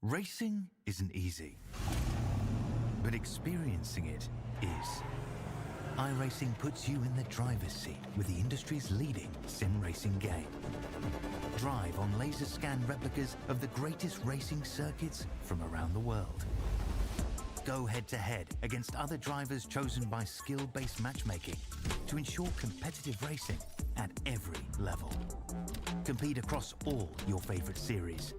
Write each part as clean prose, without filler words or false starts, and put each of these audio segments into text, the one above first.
Racing isn't easy, but experiencing it is. iRacing puts you in the driver's seat with the industry's leading sim racing game. Drive on laser scan replicas of the greatest racing circuits from around the world. Go head-to-head against other drivers chosen by skill-based matchmaking to ensure competitive racing at every level. Compete across all your favorite series.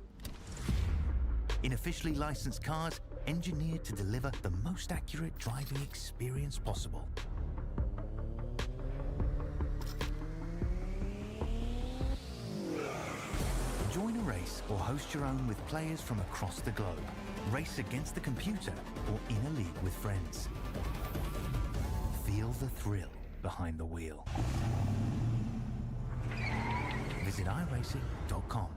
In officially licensed cars, engineered to deliver the most accurate driving experience possible. Join a race or host your own with players from across the globe. Race against the computer or in a league with friends. Feel the thrill behind the wheel. Visit iRacing.com.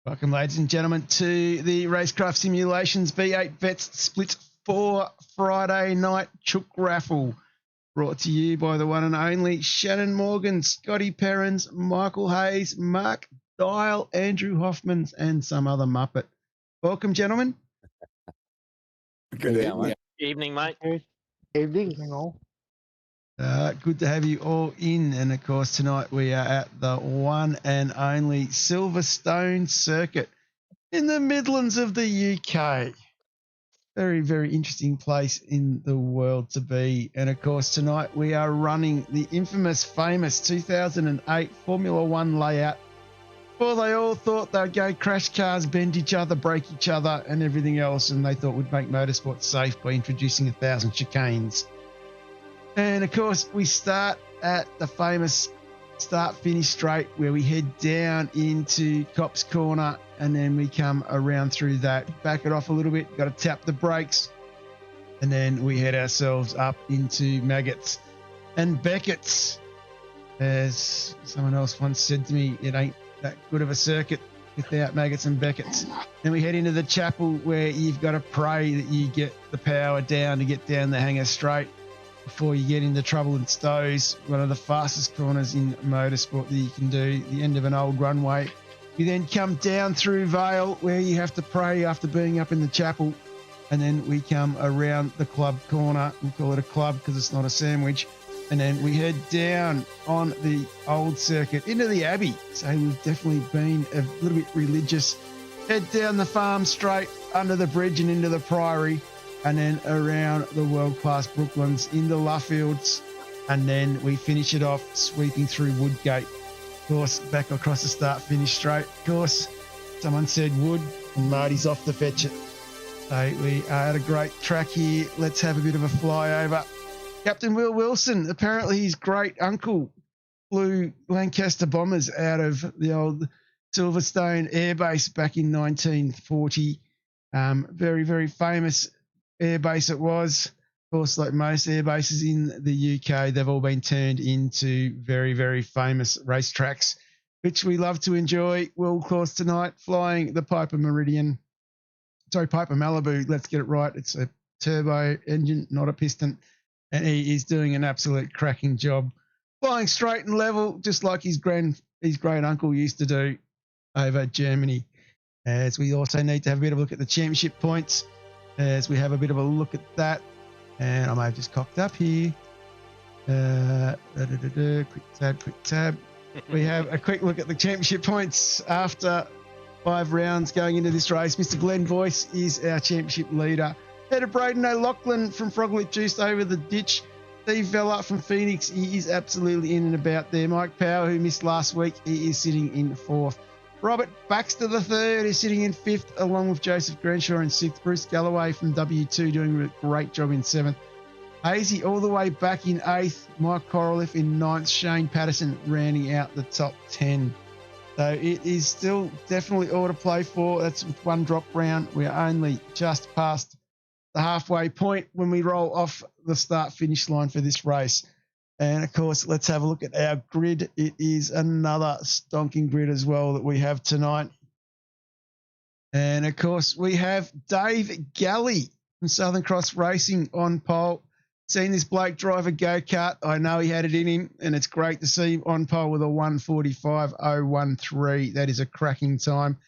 Welcome, ladies and gentlemen, to the RaceKraft Simulations V8 Vets Split 4 Friday night Chook Raffle. Brought to you by the one and only Shannon Morgan, Scotty Perrins, Michael Hayes, Mark Dial, Andrew Hoffmans, and some other Muppet. Welcome, gentlemen. Good evening. Evening, mate. Evening all. Good to have you all in. And, of course, tonight we are at the one and only Silverstone Circuit in the Midlands of the UK. Very, very interesting place in the world to be. And, of course, tonight we are running the infamous, famous 2008 Formula One layout. Well, they all thought they'd go crash cars, bend each other, break each other and everything else. And they thought we'd make motorsport safe by introducing 1,000 chicanes. And, of course, we start at the famous start-finish straight where we head down into Cops Corner, and then we come around through that, back it off a little bit, got to tap the brakes, and then we head ourselves up into Maggots and Beckett's. As someone else once said to me, it ain't that good of a circuit without Maggots and Beckett's. Then we head into the chapel where you've got to pray that you get the power down to get down the hanger straight before you get into Trouble and Stows, one of the fastest corners in motorsport that you can do, the end of an old runway. You then come down through Vale where you have to pray after being up in the chapel, and then we come around the club corner. We call it a club because it's not a sandwich. And then we head down on the old circuit into the Abbey. So we've definitely been a little bit religious. Head down the farm straight under the bridge and into the Priory, and then around the world-class Brooklands into Luffields. And then we finish it off sweeping through Woodgate. Of course, back across the start-finish straight. Of course, someone said wood, and Marty's off to fetch it. So we are at a great track here. Let's have a bit of a flyover. Captain Will Wilson, apparently his great uncle flew Lancaster bombers out of the old Silverstone Air Base back in 1940. Very, very famous air base it was. Of course, like most air bases in the UK, they've all been turned into very, very famous racetracks, which we love to enjoy. Will, of course, tonight flying the Piper Malibu. Let's get it right. It's a turbo engine, not a piston. And he is doing an absolute cracking job, flying straight and level, just like his great uncle used to do over Germany. As we also need to have a bit of a look at the championship points, as we have a bit of a look at that. And I may have just cocked up here. Quick tab. We have a quick look at the championship points after 5 rounds going into this race. Mr. Glen Boyce is our championship leader. Head of Braden O'Loughlin from Froglip Juice over the ditch. Steve Vella from Phoenix, he is absolutely in and about there. Mike Power, who missed last week, he is sitting in 4th. Robert Baxter III is sitting in 5th, along with Joseph Grenshaw in 6th. Bruce Galloway from W2 doing a great job in 7th. Hazy all the way back in 8th. Mike Coraliff in 9th. Shane Patterson rounding out the top 10. So it is still definitely all to play for. That's with one drop round. We are only just past the halfway point when we roll off the start-finish line for this race. And, of course, let's have a look at our grid. It is another stonking grid as well that we have tonight. And, of course, we have Dave Galley from Southern Cross Racing on pole. Seen this bloke drive a go-kart. I know he had it in him, and it's great to see him on pole with a 1:45.013. That is a cracking time.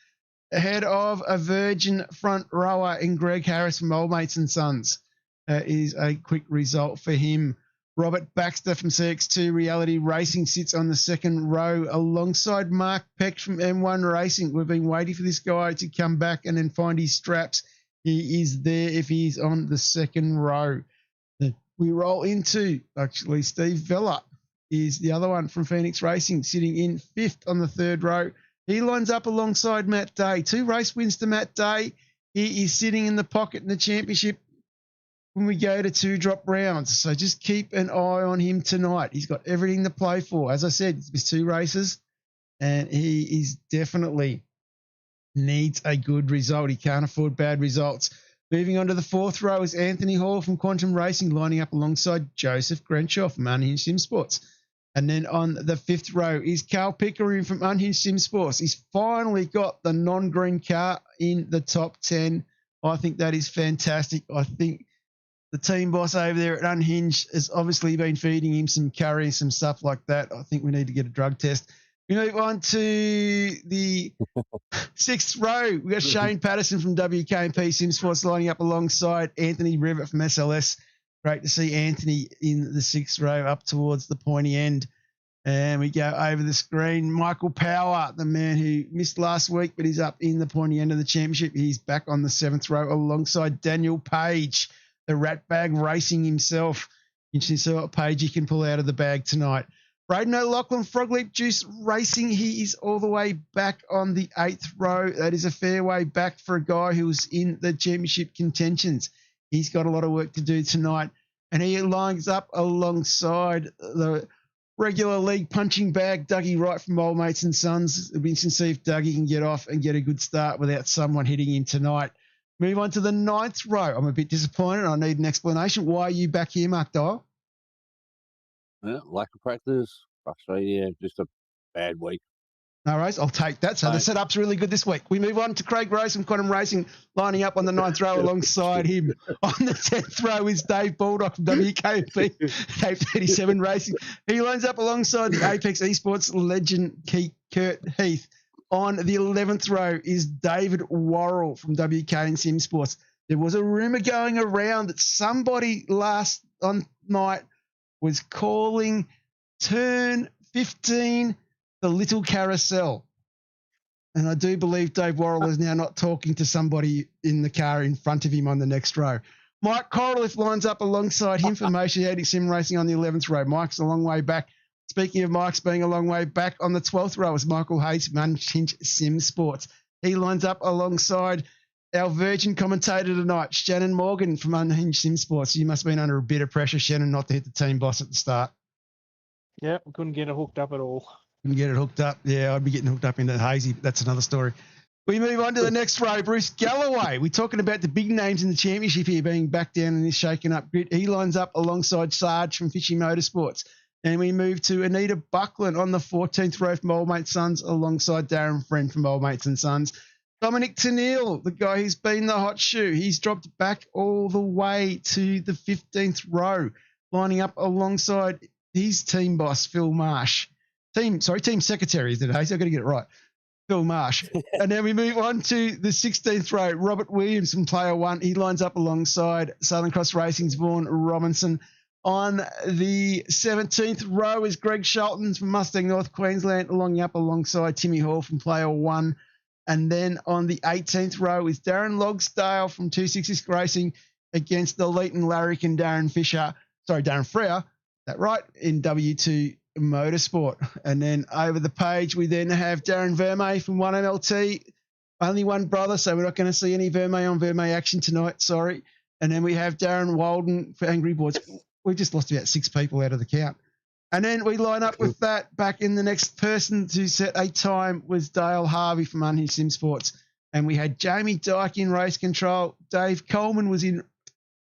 Ahead of a virgin front rower in Greg Harris from Old Mates and Sons. Is a quick result for him. Robert Baxter from CX2 Reality Racing sits on the 2nd row alongside Mark Peck from M1 Racing. We've been waiting for this guy to come back and then find his straps. He is there if he's on the 2nd row. We roll into, actually, Steve Vella is the other one from Phoenix Racing, sitting in 5th on the 3rd row. He lines up alongside Matt Day. 2 race wins to Matt Day. He is sitting in the pocket in the championship when we go to 2 drop rounds. So just keep an eye on him tonight. He's got everything to play for. As I said, it's missed 2 races, and he is definitely needs a good result. He can't afford bad results. Moving on to the 4th row is Anthony Hall from Quantum Racing, lining up alongside Joseph Grenshaw from Unhinged Sim Sports. And then on the 5th row is Carl Pickering from Unhinged Sim Sports. He's finally got the non-green car in the top 10. I think that is fantastic. I think the team boss over there at Unhinged has obviously been feeding him some curry, some stuff like that. I think we need to get a drug test. We move on to the 6th row. We've got Shane Patterson from WKMP Sim Sports lining up alongside Anthony Rivet from SLS. Great to see Anthony in the 6th row up towards the pointy end. And we go over the screen. Michael Power, the man who missed last week, but he's up in the pointy end of the championship. He's back on the 7th row alongside Daniel Page, the rat bag racing himself. Interesting to see what Page he can pull out of the bag tonight. Braden O'Loughlin, Froglip Juice Racing. He is all the way back on the 8th row. That is a fair way back for a guy who was in the championship contentions. He's got a lot of work to do tonight. And he lines up alongside the regular league punching bag, Dougie Wright from Old Mates and Sons. It'll be interesting to see if Dougie can get off and get a good start without someone hitting him tonight. Move on to the 9th row. I'm a bit disappointed. I need an explanation. Why are you back here, Mark Dial? Lack of practice, frustrated, just a bad week. No worries, I'll take that. So the setup's really good this week. We move on to Craig Rose from Quantum Racing, lining up on the 9th row alongside him. On the 10th row is Dave Baldock from WKP, Dave 37 Racing. He lines up alongside the Apex Esports legend Kurt Heath. On the 11th row is David Worrell from WK and Sim Sports. There was a rumour going around that somebody last night was calling turn 15 the little carousel. And I do believe Dave Worrell is now not talking to somebody in the car in front of him on the next row. Mike Corraliff lines up alongside him for Motion Sim Racing on the 11th row. Mike's a long way back. Speaking of Mike's being a long way back, on the 12th row is Michael Hayes from Unhinged Sim Sports. He lines up alongside our Virgin commentator tonight, Shannon Morgan from Unhinged Sim Sports. You must have been under a bit of pressure, Shannon, not to hit the team boss at the start. Yeah, we couldn't get it hooked up at all. Couldn't get it hooked up. Yeah, I'd be getting hooked up into Hazy, but that's another story. We move on to the next row, Bruce Galloway. We're talking about the big names in the championship here being back down in this shaken up grid. He lines up alongside Sarge from Fishy Motorsports. And we move to Anita Buckland on the 14th row from Old Mates Sons alongside Darren Friend from Old Mates and Sons. Dominic Tennille, the guy who's been the hot shoe, he's dropped back all the way to the 15th row, lining up alongside his team boss, Phil Marsh. Team secretary, is it, Hayes? I've got to get it right. Phil Marsh. And then we move on to the 16th row, Robert Williams from Player One. He lines up alongside Southern Cross Racing's Vaughan Robinson. On the 17th row is Greg Shelton from Mustang North Queensland, alongside Timmy Hall from Player One. And then on the 18th row is Darren Logsdale from 266 Racing against the Leighton Larrick and Darren Frere, that right, in W2 Motorsport. And then over the page, we then have Darren Vermey from 1MLT, only one brother, so we're not going to see any Vermey on Vermey action tonight, sorry. And then we have Darren Walden for Angry Boards. We've just lost about 6 people out of the count. And then we line up with that. Back in the next person to set a time was Dale Harvey from Unhinged Sim Sports. And we had Jamie Dyke in race control. Dave Coleman was in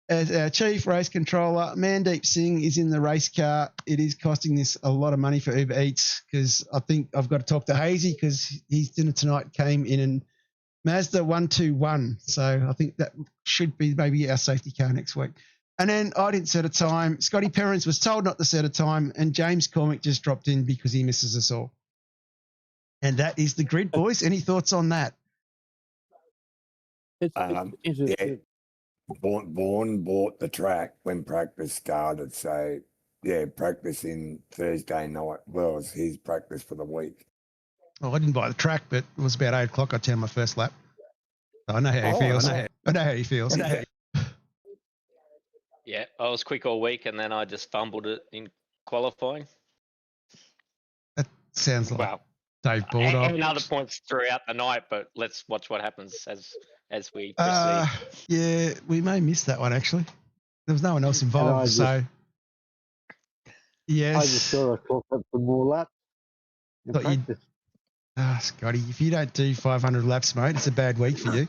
as our chief race controller. Mandeep Singh is in the race car. It is costing this a lot of money for Uber Eats because I think I've got to talk to Hazy because his dinner tonight came in an Mazda 121. So I think that should be maybe our safety car next week. And then I didn't set a time. Scotty Perrins was told not to set a time, and James Cormick just dropped in because he misses us all. And that is the grid, boys. Any thoughts on that? Vaughan bought the track when practice started. So, yeah, practicing Thursday night was his practice for the week. Well, I didn't buy the track, but it was about 8 o'clock. I turned my first lap. So I know how he feels. I know how he feels. Yeah, I was quick all week, and then I just fumbled it in qualifying. That sounds like Dave Baldock. And other points throughout the night, but let's watch what happens as we proceed. Yeah, we may miss that one, actually. There was no one else involved, so... Yes. I just thought I clocked up some more laps. Scotty, if you don't do 500 laps, mate, it's a bad week for you.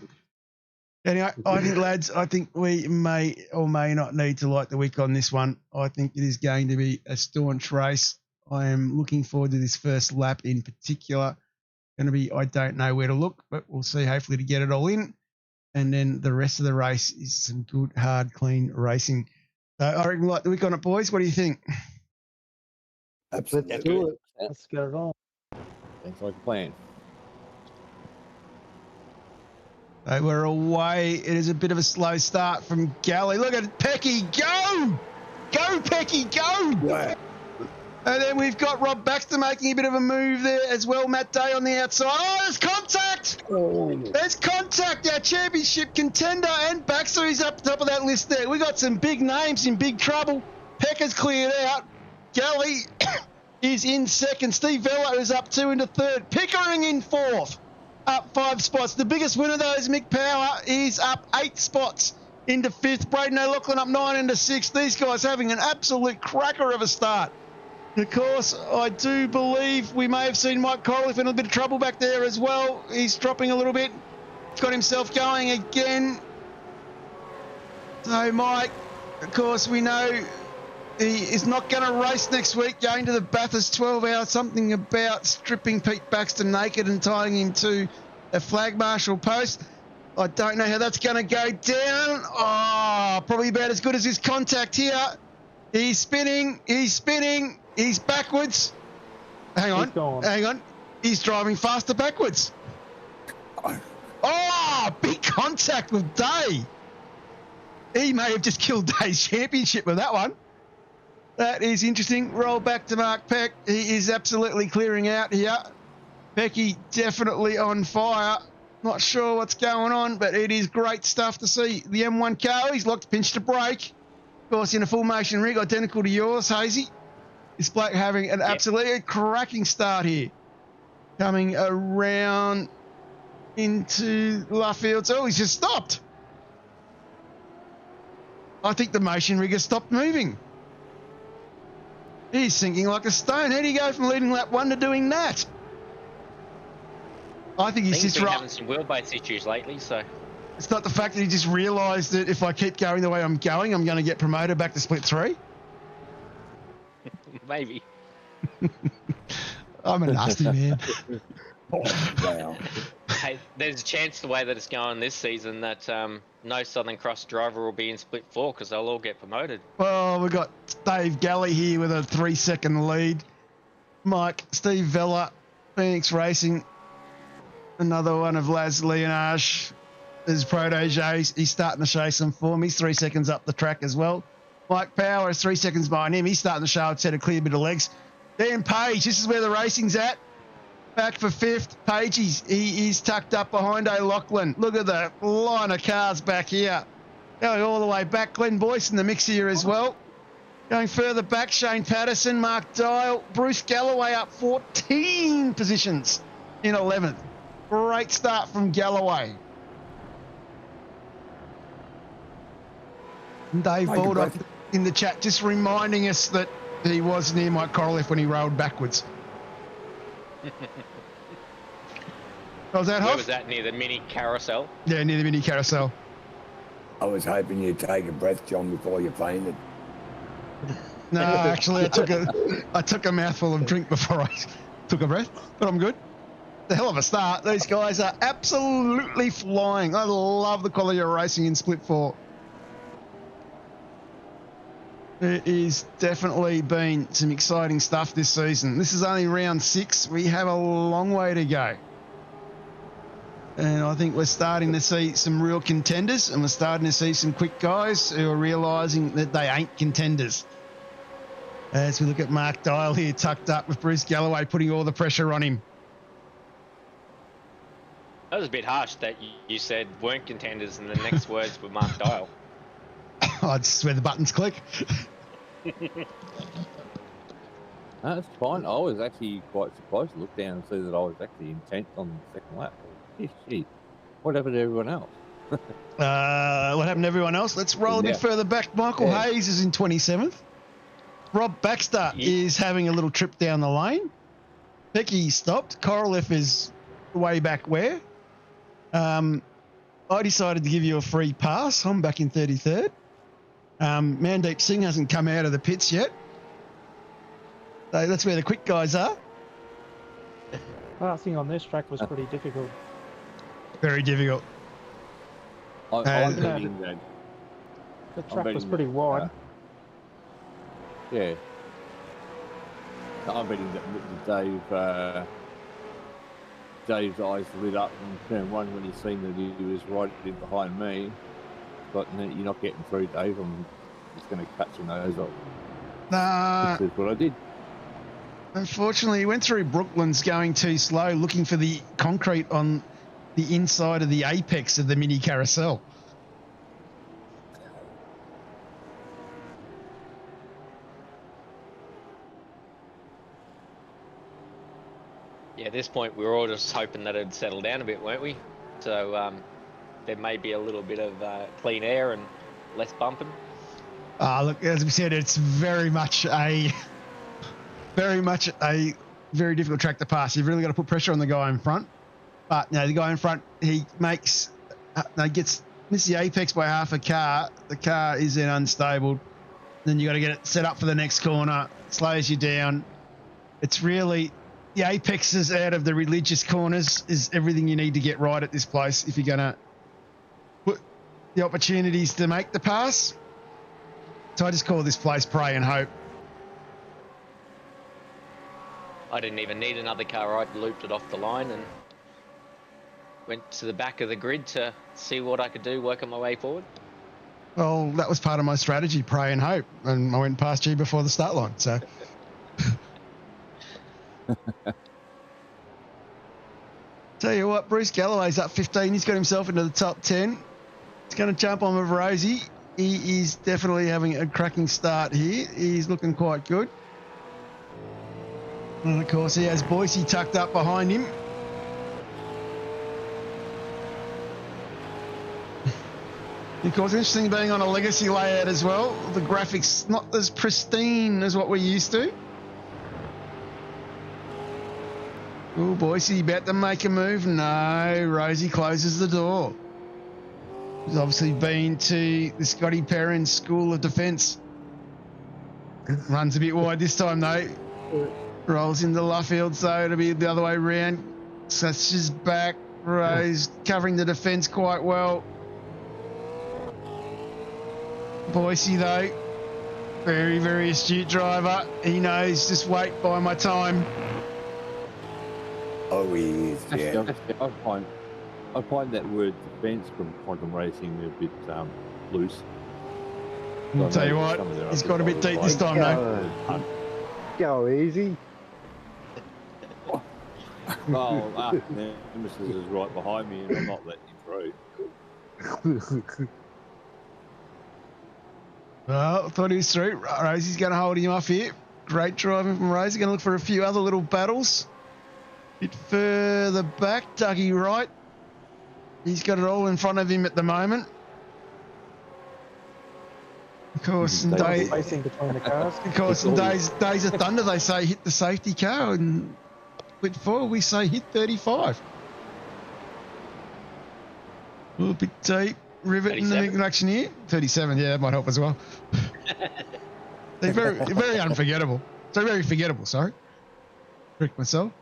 Anyway, I think, lads, we may or may not need to light the wick on this one. I think it is going to be a staunch race. I am looking forward to this first lap in particular. Going to be, I don't know where to look, but we'll see, hopefully, to get it all in. And then the rest of the race is some good, hard, clean racing. So I reckon we light the wick on it, boys. What do you think? Absolutely. Let's do it. Let's get it on. Thanks like a plan. We're away. It is a bit of a slow start from Galley. Look at Pecky. Go! Go, Pecky, go! Yeah. And then we've got Rob Baxter making a bit of a move there as well. Matt Day on the outside. Oh, there's contact! There's contact. Our championship contender and Baxter is up top of that list there. We got some big names in big trouble. Pecker's cleared out. Galley is in second. Steve Vello is up 2 into third. Pickering in fourth. Up 5 spots. The biggest winner, though, is Mick Power. He's up 8 spots into 5th. Braden O'Loughlin up 9 into 6th. These guys having an absolute cracker of a start. Of course, I do believe we may have seen Mike Corliff in a bit of trouble back there as well. He's dropping a little bit. He's got himself going again. So Mike, of course, we know he is not going to race next week, going to the Bathurst 12 hour, something about stripping Pete Baxter naked and tying him to a flag marshal post. I don't know how that's going to go down. Oh, probably about as good as his contact here. He's spinning. He's backwards. Hang on. He's driving faster backwards. Oh, big contact with Day. He may have just killed Day's championship with that one. That is interesting. Roll back to Mark Peck. He is absolutely clearing out here. Pecky definitely on fire. Not sure what's going on, but it is great stuff to see. The M1 car, he's locked pinch to brake. Of course, in a full motion rig, identical to yours, Hazy. This bloke having an absolutely cracking start here. Coming around into Luffields. Oh, he's just stopped. I think the motion rig has stopped moving. He's sinking like a stone. How do you go from leading lap 1 to doing that? I think he's just having some wheelbase issues lately, so it's not the fact that he just realised that if I keep going the way I'm going to get promoted back to split 3. maybe. I'm a nasty man. Wow. Hey, there's a chance the way that it's going this season that no Southern Cross driver will be in split 4 because they'll all get promoted. Well, we've got Dave Galley here with a 3-second lead. Mike, Steve Vella, Phoenix Racing, another one of Laz Leonage, his proteges. He's starting to show some form. He's 3 seconds up the track as well. Mike Power is 3 seconds behind him. He's starting to show a clear bit of legs. Dan Page, this is where the racing's at. Back for 5th. Page, he is tucked up behind O'Loughlin. Look at the line of cars back here. Going all the way back. Glen Boyce in the mix here as well. Going further back, Shane Patterson, Mark Dial, Bruce Galloway up 14 positions in 11th. Great start from Galloway. And Dave Baldock in the chat just reminding us that he was near Mike Corliff when he rolled backwards. Was that Where Hoff? was that, near the mini carousel? Yeah, near the mini carousel. I was hoping you'd take a breath, John, before you fainted. No, actually, I took a mouthful of drink before I took a breath, but I'm good. The hell of a start. These guys are absolutely flying. I love the quality of racing in Split 4. It is definitely been some exciting stuff this season. This is only round 6. We have a long way to go. And I think we're starting to see some real contenders, and we're starting to see some quick guys who are realising that they ain't contenders. As we look at Mark Dial here, tucked up with Bruce Galloway, putting all the pressure on him. That was a bit harsh that you said weren't contenders, and the next words were Mark Dial. Oh, it's where the buttons click. No, that's fine. I was actually quite surprised to look down and see that I was actually intent on the second lap. Shit. What happened to everyone else? What happened to everyone else? Let's roll a bit further back. Michael Hayes is in 27th. Rob Baxter is having a little trip down the lane. Pecky stopped. Corliff is way back where. I decided to give you a free pass. I'm back in 33rd. Mandeep Singh hasn't come out of the pits yet. So that's where the quick guys are. Passing on this track was pretty difficult. Very difficult. I'm betting that. The track was pretty wide. Yeah. I'm betting that Dave's eyes lit up in turn 1 when he seen that he was right in behind me. But you're not getting through, Dave. I'm just going to cut your nose off. Nah. This is what I did. Unfortunately, he went through Brooklands going too slow, looking for the concrete on the inside of the apex of the mini carousel. Yeah, at this point, we were all just hoping that it'd settle down a bit, weren't we? So there may be a little bit of clean air and less bumping. Look, as we said, it's very much a very much a very difficult track to pass. You've really got to put pressure on the guy in front. But the guy in front, he misses the apex by half a car. The car is then unstable. Then you got to get it set up for the next corner. It slows you down. It's really the apexes out of the religious corners is everything you need to get right at this place if you're going to put the opportunities to make the pass. So I just call this place Pray and Hope. I didn't even need another car. I looped it off the line and went to the back of the grid to see what I could do, working my way forward. Well, that was part of my strategy, Pray and Hope. And I went past you before the start line. So tell you what, Bruce Galloway's up 15. He's got himself into the top 10. He's going to jump on with Rosie. He is definitely having a cracking start here. He's looking quite good. And of course, he has Boyce tucked up behind him. Of course, interesting being on a legacy layout as well. The graphics not as pristine as what we're used to. Oh, Boyce about to make a move. No, Rosie closes the door. He's obviously been to the Scotty Perrin School of Defence. Runs a bit wide this time though. Rolls into Luffield, so it'll be the other way around. Sasha's back. Rose covering the defence quite well. Boyce though, very, very astute driver. He knows, just wait, by my time. Oh, he is, yeah. I find that word defence from quantum racing a bit loose. I'll tell you what, he's got a bit deep this time though. Go easy. Oh, Nemesis is right behind me and I'm not letting him through. Well, I thought he was through. Rosie's going to hold him off here. Great driving from Rosie. Going to look for a few other little battles. Bit further back, Dougie Wright. He's got it all in front of him at the moment. Of course, in days of thunder, they say hit the safety car, and with 4 we say hit 35. A little bit deep. Rivet in the introduction here. 37, yeah, that might help as well. They're very unforgettable. So very forgettable, sorry. Correct myself.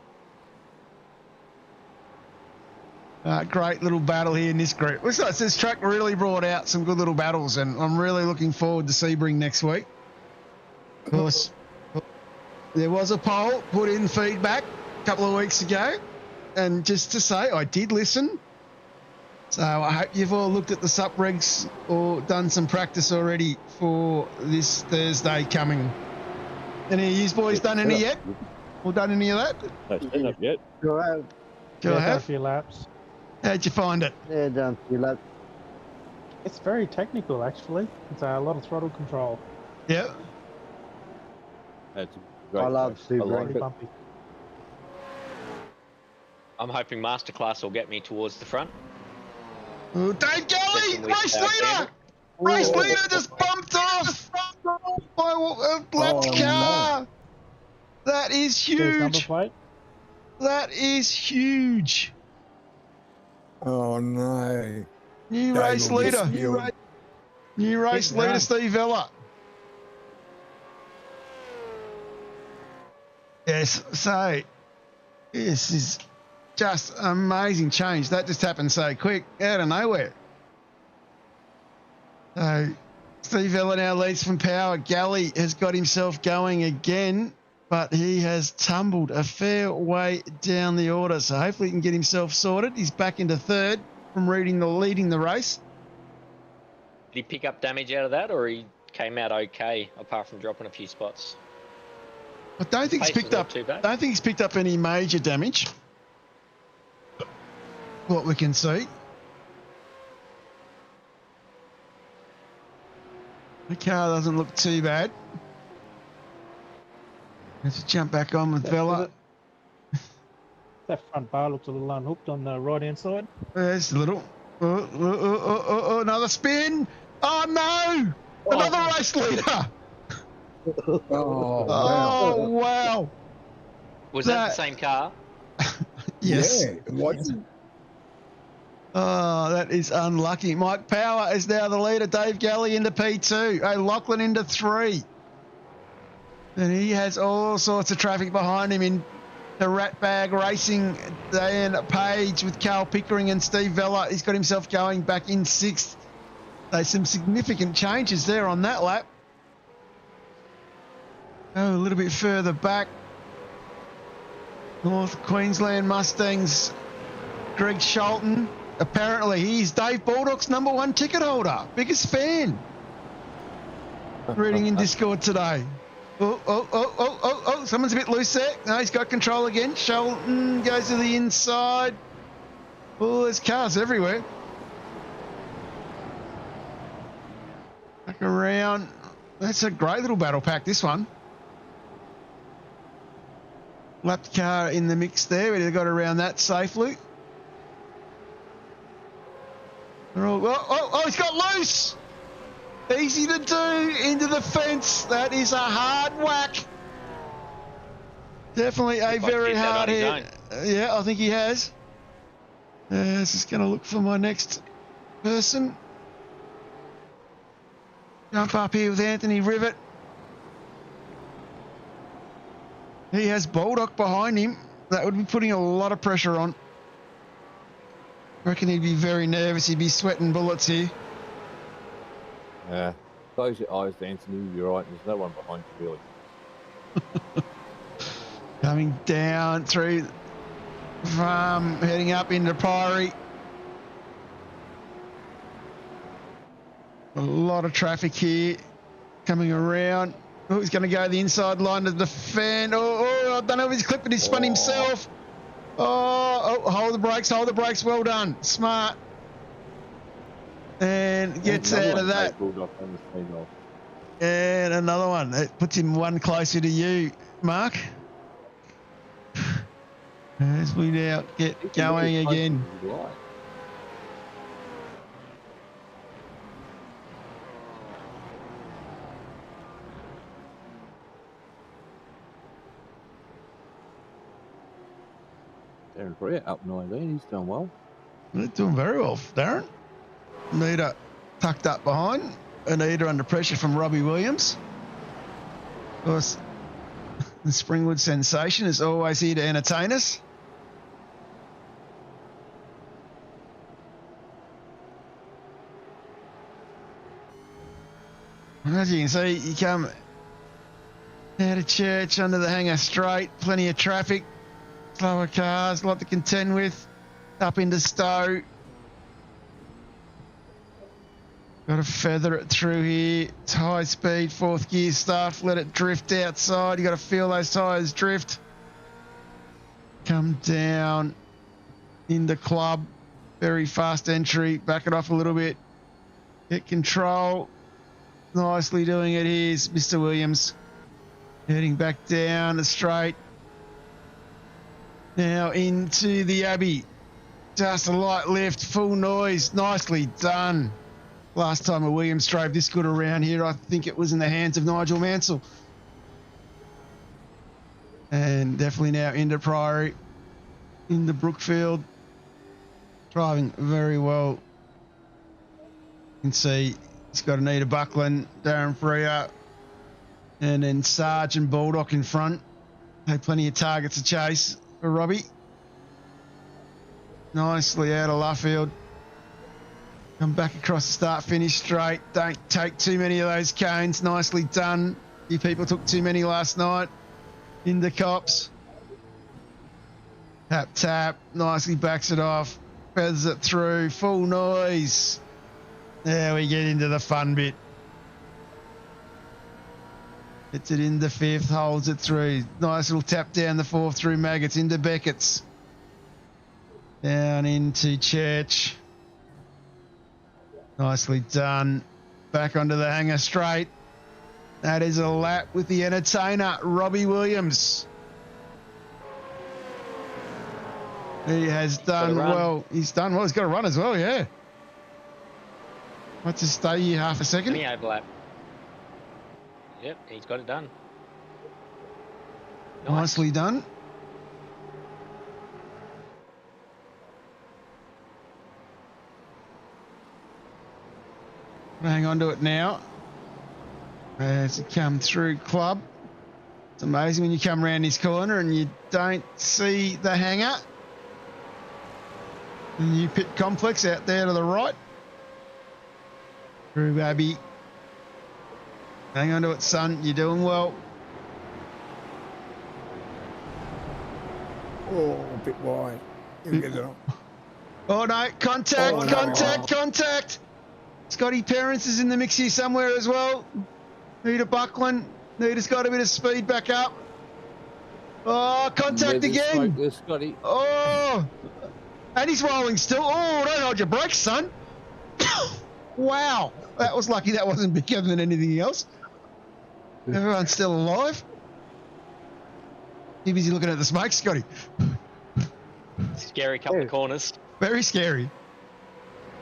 Great little battle here in this group. Looks like this track really brought out some good little battles, and I'm really looking forward to Sebring next week. Of course, there was a poll put in feedback a couple of weeks ago, and just to say, I did listen. So I hope you've all looked at the sup regs or done some practice already for this Thursday coming. Any of you boys done any yet? Or done any of that? No stand up yet. Go ahead. Go ahead. A few laps. How'd you find it? Yeah, done a few laps. It's very technical, actually. It's a lot of throttle control. Yeah. That's great. I love I like Pretty it. bumpy. I'm hoping Masterclass will get me towards the front. Oh, Dave Galley, Second week, race leader! Race leader just bumped off by a black car. No. That is huge. That is huge. Oh no. New Dave race will get leader. spilled. New race Big leader, run. Steve Vella. Yes, so this is just amazing change. That just happened so quick, out of nowhere. So Steve Vella now leads from power. Galley has got himself going again, but he has tumbled a fair way down the order. So hopefully he can get himself sorted. He's back into third from leading the race. Did he pick up damage out of that, or he came out okay, apart from dropping a few spots? I don't think he's Pace was picked not up. too bad. I don't think he's picked up any major damage. What we can see. The car doesn't look too bad. Let's jump back on with Vella. That front bar looks a little unhooked on the right-hand side. There's a little. Another spin. Oh no! Another race leader. Oh, wow. Oh, wow. Was that the That- same car? Yes. Yeah, it wasn't. Oh, that is unlucky. Mike Power is now the leader. Dave Galley into P2. O'Loughlin into 3. And he has all sorts of traffic behind him in the Ratbag Racing. Dan Page with Carl Pickering and Steve Vella. He's got himself going back in 6th. There's some significant changes there on that lap. Go a little bit further back. North Queensland Mustangs. Greg Sholton. Apparently, he's Dave Baldock's #1 ticket holder. Biggest fan. Reading in Discord today. Oh, someone's a bit loose there. No, he's got control again. Sholton goes to the inside. Oh, there's cars everywhere. Back around. That's a great little battle pack, this one. Lapped car in the mix there, but he got around that safely. Oh, he's got loose. Easy to do into the fence. That is a hard whack. Definitely a very hard hit. Yeah, I think he has. Just going to look for my next person. Jump up here with Anthony Rivet. He has Baldock behind him. That would be putting a lot of pressure on. I reckon he'd be very nervous. He'd be sweating bullets here. Yeah. Close your eyes, Anthony. You're right. There's no one behind you, really. Coming down through from heading up into Priory. A lot of traffic here coming around. Oh, he's going to go the inside line to defend. I don't know if he's clipped it. He's spun himself. Hold the brakes. Well done. Smart. And gets out of that. And another one. That puts him one closer to you, Mark. As we now get going again. Darren Brea up 19. He's done well. They're doing very well, Darren. Anita tucked up behind. Anita under pressure from Robbie Williams. Of course, the Springwood sensation is always here to entertain us. As you can see, you come out of church under the hangar straight, plenty of traffic, slower cars, a lot to contend with, up into Stowe. Got to feather it through here. It's high speed, 4th gear stuff. Let it drift outside. You got to feel those tyres drift. Come down in the club. Very fast entry. Back it off a little bit. Get control. Nicely doing it. Here's Mr. Williams. Heading back down the straight. Now into the Abbey. Just a light lift. Full noise. Nicely done. Last time a Williams drove this good around here, I think it was in the hands of Nigel Mansell. And definitely now into Priory, into Brookfield. Driving very well. You can see he's got Anita Buckland, Darren Freer, and then Sarge and Baldock in front. Had plenty of targets to chase for Robbie. Nicely out of Luffield. Come back across the start, finish straight. Don't take too many of those cones. Nicely done. You people took too many last night. Into Cops. Tap. Nicely backs it off. Feathers it through. Full noise. There we get into the fun bit. Gets it into 5th. Holds it through. Nice little tap down the 4th through Maggots. Into Beckett's. Down into Church. Nicely done. Back onto the hangar straight. That is a lap with the entertainer, Robbie Williams. He has done well. He's done well. He's got a run as well, yeah. Let's just stay here half a second. Any overlap. Yep, he's got it done. Nice. Nicely done. Hang on to it now. As you come through club. It's amazing when you come around this corner and you don't see the hangar. The new pit complex out there to the right. Through Abby. Hang on to it, son. You're doing well. Oh, a bit wide. You get it on. Oh, no. Contact, Oh, no. contact. Scotty Parents is in the mix here somewhere as well. Nita Buckland. Nita's got a bit of speed back up. Oh, contact again. There's Scotty. Oh, and he's rolling still. Oh, don't hold your brakes, son. Wow. That was lucky that wasn't bigger than anything else. Everyone's still alive. Too busy looking at the smoke, Scotty. Scary couple of corners. Very scary.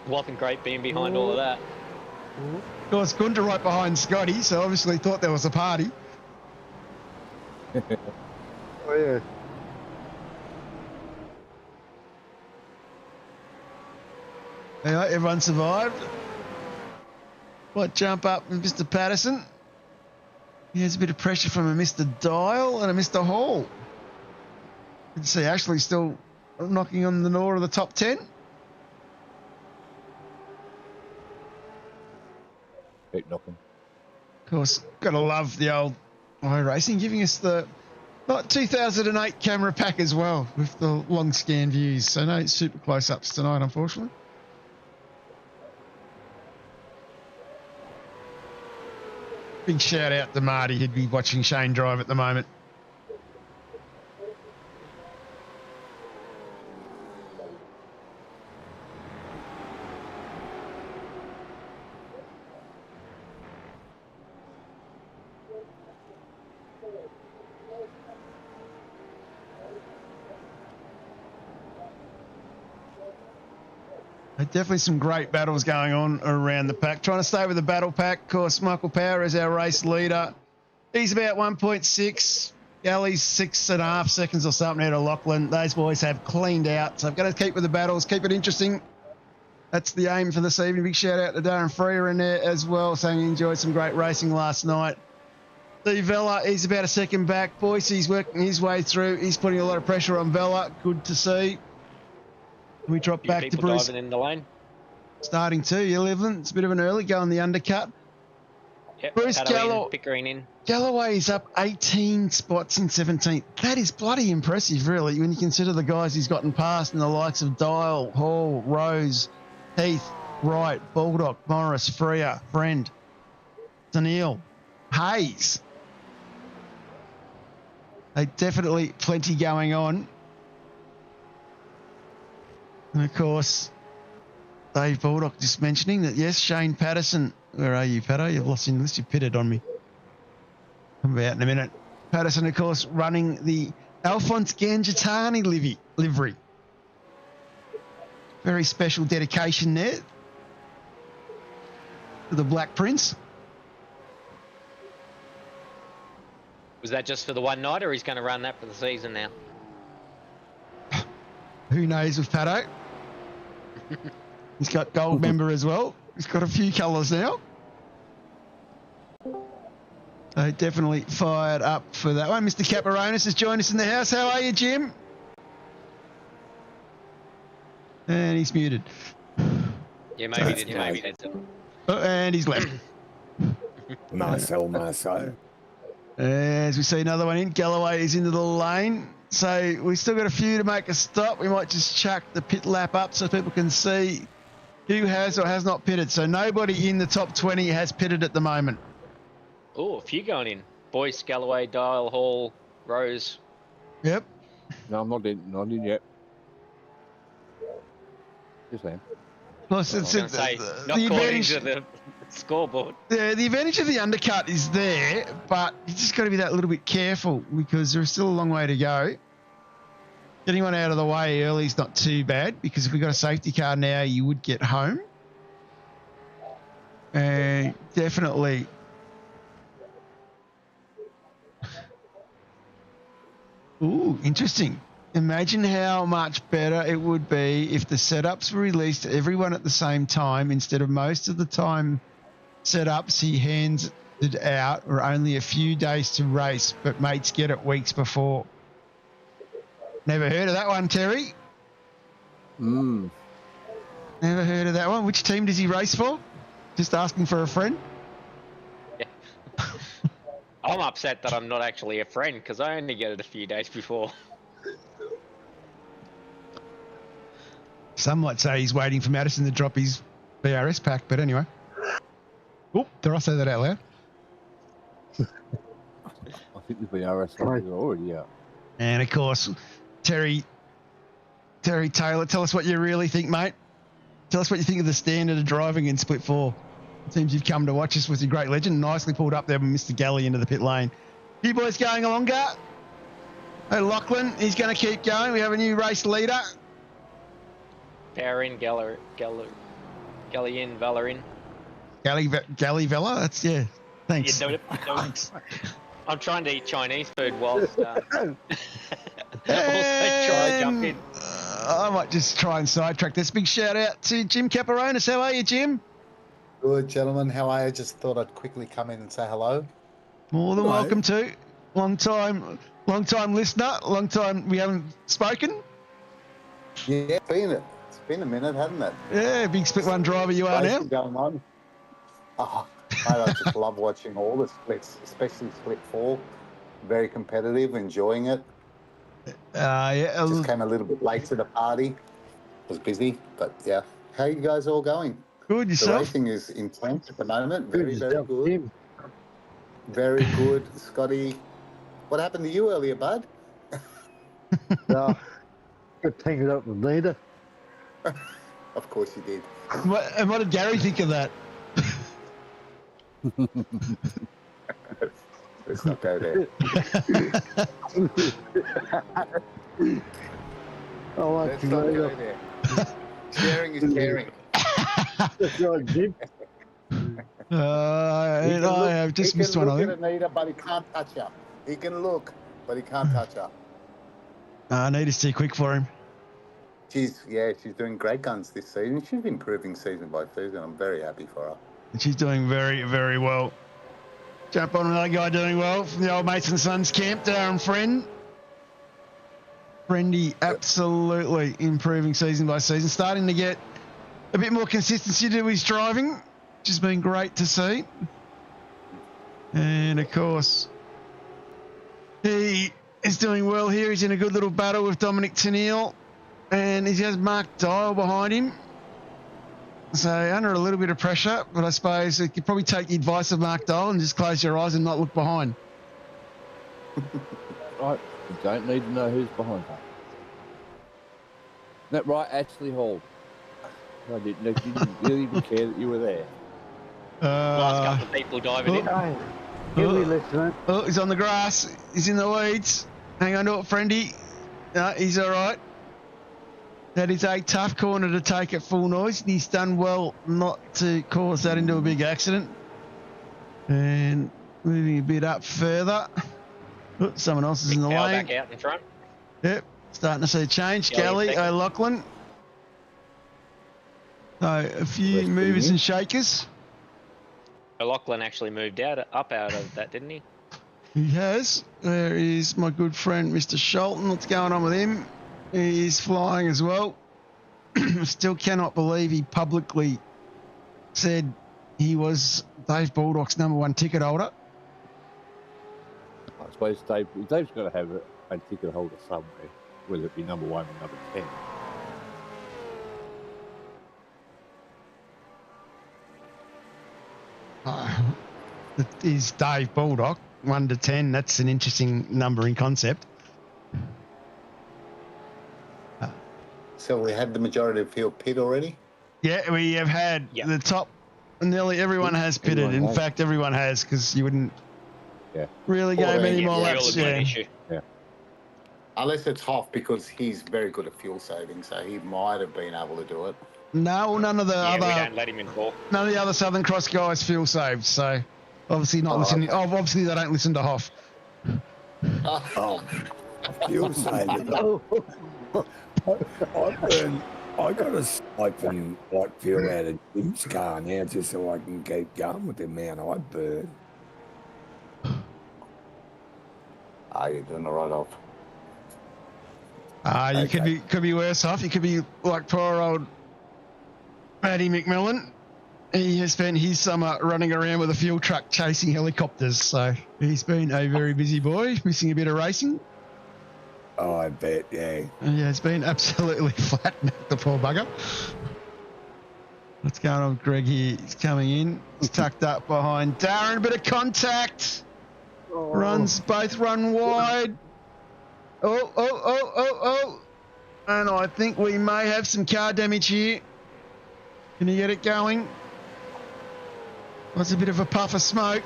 Wasn't great being behind all of that. Of course, Gunter right behind Scotty, so obviously thought there was a party. Oh, yeah. Anyway, everyone survived. What jump up with Mr. Patterson? He has a bit of pressure from a Mr. Dial and a Mr. Hall. You can see Ashley still knocking on the door of the top 10. Keep knocking. Of course, gotta love the old iRacing, giving us the 2008 camera pack as well with the long scan views. So no super close-ups tonight, unfortunately. Big shout out to Marty, who'd be watching Shane drive at the moment. Definitely some great battles going on around the pack. Trying to stay with the battle pack. Of course, Michael Power is our race leader. He's about 1.6. Galley's 6.5 seconds or something out of Lachlan. Those boys have cleaned out. So I've got to keep with the battles, keep it interesting. That's the aim for this evening. Big shout out to Darren Freer in there as well, saying he enjoyed some great racing last night. Steve Vella, he's about a second back. Boyce, he's working his way through. He's putting a lot of pressure on Vella. Good to see. We drop back to Bruce. Diving in the lane. Starting to, 11. It's a bit of an early go on the undercut. Yep, Bruce Pickering in. Galloway is up 18 spots in 17th. That is bloody impressive, really, when you consider the guys he's gotten past in the likes of Dial, Hall, Rose, Heath, Wright, Baldock, Morris, Freer, Friend, Daniil, Hayes. They definitely plenty going on. And of course, Dave Baldock just mentioning that, yes, Shane Patterson. Where are you, Patto? You've lost your list. You pitted on me. Come about in a minute. Patterson, of course, running the Alphonse Gangitani livery. Very special dedication there to the Black Prince. Was that just for the one night, or he's going to run that for the season now? Who knows with Patto? He's got gold member as well. He's got a few colours now. So definitely fired up for that one. Mr. Caparonis has joined us in the house. How are you, Jim? And he's muted. Yeah, maybe he didn't have his headset. Oh, and he's left. Marcel. As we see another one in, Galloway is into the lane. So we've still got a few to make a stop. We might just chuck the pit lap up so people can see who has or has not pitted. So nobody in the top 20 has pitted at the moment. Oh, a few going in. Boyce, Galloway, Dial, Hall, Rose. Yep. No, I'm not in yet. Just saying. Plus, I was going to say, not according to the scoreboard. Yeah, the advantage of the undercut is there, but you just got to be that little bit careful because there's still a long way to go. Getting one out of the way early is not too bad because if we got a safety car now, you would get home. And definitely Ooh, interesting. Imagine how much better it would be if the setups were released to everyone at the same time instead of most of the time setups he hands it out or only a few days to race, but mates get it weeks before. Never heard of that one, Terry. Mm. Never heard of that one. Which team does he race for? Just asking for a friend. Yeah. I'm upset that I'm not actually a friend because I only get it a few days before. Some might say he's waiting for Madison to drop his BRS pack, but anyway. Oop, did I say that out loud? I think the VRS ones are already out. And of course, Terry Taylor, tell us what you really think, mate. Tell us what you think of the standard of driving in Split 4. It seems you've come to watch us with your great legend. Nicely pulled up there with Mr. Galley into the pit lane. You boys going longer. Hey, Lachlan, he's going to keep going. We have a new race leader. Power in, Gally in, Valor in. Galley Vella? That's, yeah. Thanks. Yeah, I'm trying to eat Chinese food whilst also try to jump in. I might just try and sidetrack this. Big shout out to Jim Caparonis. How are you, Jim? Good, gentlemen. How are you? Just thought I'd quickly come in and say hello. More than welcome to. Long time listener. Long time we haven't spoken. Yeah, it's been a minute, hasn't it? Yeah, big Split 1 driver you are now. Going on. Oh, I just love watching all the splits, especially Split 4. Very competitive, enjoying it. Yeah. Just came a little bit late to the party. Was busy, but yeah. How you guys all going? Good, The yourself? racing is intense at the moment. Very, very yourself, good. Tim. Very good. Scotty, what happened to you earlier, bud? No, good thing it up with Nita. Of course you did. And what did Gary think of that? Let's not go there. I like Let's to not know go that. there. Sharing is caring. That's right, Jim. I have just missed one, I He can think. look at Anita, but he can't touch her. He can look, but he can't touch her. Anita's too quick for him. She's doing great guns this season. She's been improving season by season. I'm very happy for her. And she's doing very, very well. Jump on another guy doing well from the old Mates and Sons camp, Darren Friend. Friendy absolutely improving season by season, starting to get a bit more consistency to his driving, which has been great to see. And of course, he is doing well here. He's in a good little battle with Dominic Tennille, and he has Mark Dial behind him. So under a little bit of pressure, but I suppose you could probably take the advice of Mark Dial and just close your eyes and not look behind. Right, you don't need to know who's behind her. Isn't that right, Ashley Hall? I didn't really even care that you were there. Last couple of people diving in. Hey, give me listening. Oh, he's on the grass. He's in the weeds. Hang on to it, Friendy. No, he's all right. That is a tough corner to take at full noise, and he's done well not to cause that into a big accident. And moving a bit up further. Oh, someone else is in the Power lane. back out in front. Yep, starting to see a change. Galley Galley, second. O'Loughlin. So a few West movers Indian. and shakers. Lachlan actually moved up out of that, didn't he? He has. There is my good friend, Mr. Sholton. What's going on with him? He's flying as well. Still cannot believe he publicly said he was Dave Baldock's #1 ticket holder. I suppose Dave's got to have a ticket holder somewhere, whether it be #1 or #10. It is Dave Baldock, 1 to 10. That's an interesting numbering concept. So we had the majority of field pit already. Yeah, we have had Yeah. the top. Nearly everyone has pitted. Everyone In has. fact, everyone has, because you wouldn't Yeah. really go Or many any more fuel laps. Fuel would be Yeah. an issue. Unless it's Hoff, because he's very good at fuel saving, so he might have been able to do it. No, none of the Yeah, we other don't let him in for. none of the other Southern Cross guys fuel saved. So obviously not Oh, listening. Oh, obviously they don't listen to Hoff. Oh, fuel saving. I got to siphon like fuel out of Jim's car now just so I can keep going with the amount I burn. You're doing the right off. You Okay. could be worse off. You could be like poor old Matty McMillan. He has spent his summer running around with a fuel truck chasing helicopters. So he's been a very busy boy, missing a bit of racing. Oh, I bet, yeah. Yeah, it's been absolutely flat, the poor bugger. What's going on with Greg here? He's coming in. He's tucked up behind Darren. Bit of contact. Both run wide. Oh. And I think we may have some car damage here. Can you get it going? That's a bit of a puff of smoke.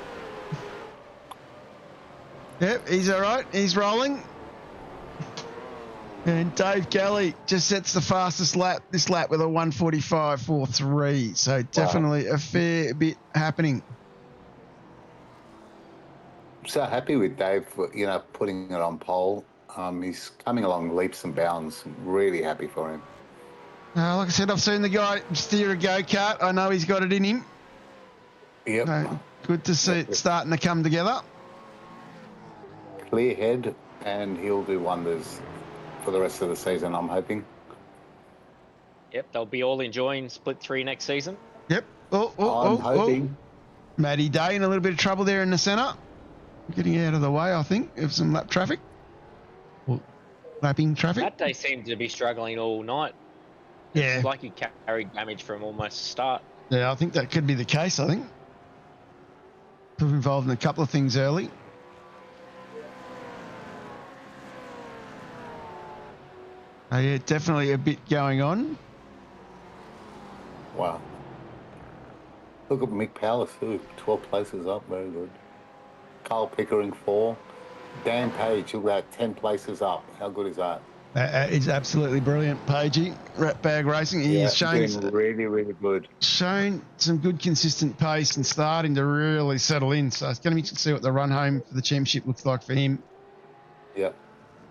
Yep, he's all right. He's rolling. And Dave Galley just sets the fastest lap this lap with a 1:45.43. So definitely a fair bit happening. So happy with Dave for, putting it on pole. He's coming along leaps and bounds. Really happy for him. Like I said, I've seen the guy steer a go-kart. I know he's got it in him. Yep. Good to see it starting to come together. Clear head, and he'll do wonders for the rest of the season, I'm hoping. Yep, they'll be all enjoying Split 3 next season. Yep. I'm hoping. Matty Day in a little bit of trouble there in the centre. Getting out of the way, I think, of some lap traffic. Or lapping traffic. That day seemed to be struggling all night. Yeah. It's like he carried damage from almost start. Yeah, I think that could be the case, I think. We've involved in a couple of things early. Yeah, definitely a bit going on. Wow. Look at Mick Powers too, 12 places up, very good. Carl Pickering 4. Dan Page, look at that, 10 places up. How good is that? It's absolutely brilliant, Pagey. Ratbag Racing. He is doing showing really, really good. Showing some good consistent pace and starting to really settle in. So it's going to be interesting to see what the run home for the championship looks like for him. Yeah.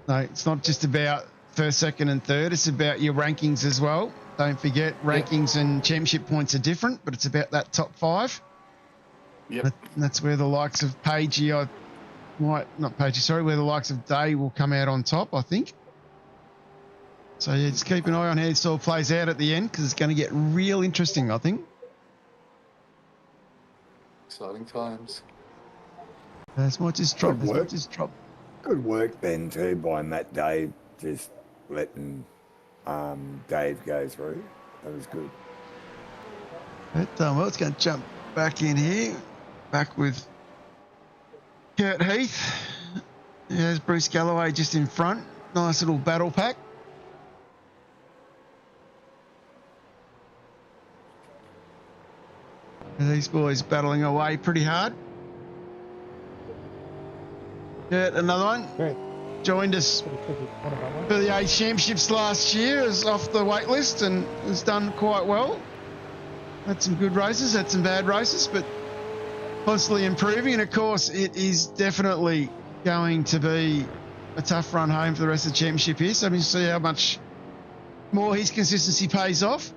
No, it's not just about first, second and third. It's about your rankings as well. Don't forget, rankings and championship points are different, but it's about that top 5. Yep. And that's where the likes of Pagey, where the likes of Day will come out on top, I think. So yeah, just keep an eye on how this all plays out at the end, because it's going to get real interesting, I think. Exciting times. This might just drop. Good work then too by Matt Dave, just letting Dave go through. That was good. Well, it's going to jump back in here, back with Kurt Heath. There's Bruce Galloway just in front. Nice little battle pack. These boys battling away pretty hard. Kurt, another one. Great. Joined us for the Age Championships last year, is off the wait list and has done quite well. Had some good races, had some bad races, but constantly improving. And of course, it is definitely going to be a tough run home for the rest of the championship here. So we see how much more his consistency pays off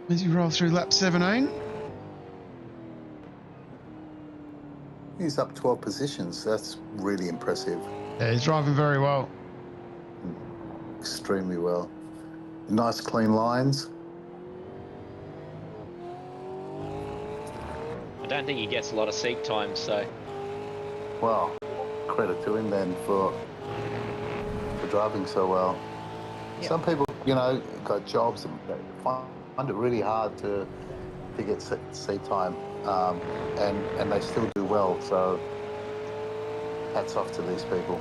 as you roll through lap 17. He's up 12 positions. That's really impressive. Yeah, he's driving very well. Extremely well. Nice clean lines. I don't think he gets a lot of seat time, so Well, credit to him then for driving so well. Yeah. Some people, got jobs and they find it really hard to get seat time, and they still do well. So hats off to these people.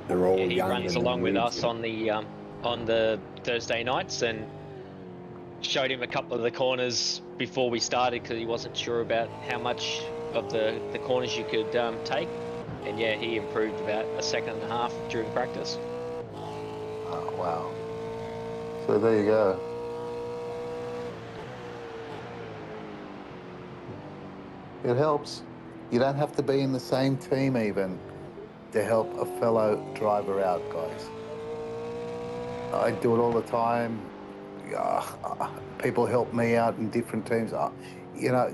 They're all he young runs and along with us ruthless. on the Thursday nights, and showed him a couple of the corners before we started because he wasn't sure about how much of the corners you could take. And yeah, he improved about a second and a half during practice. Oh, wow. So there you go. It helps. You don't have to be in the same team even to help a fellow driver out, guys. I do it all the time. People help me out in different teams.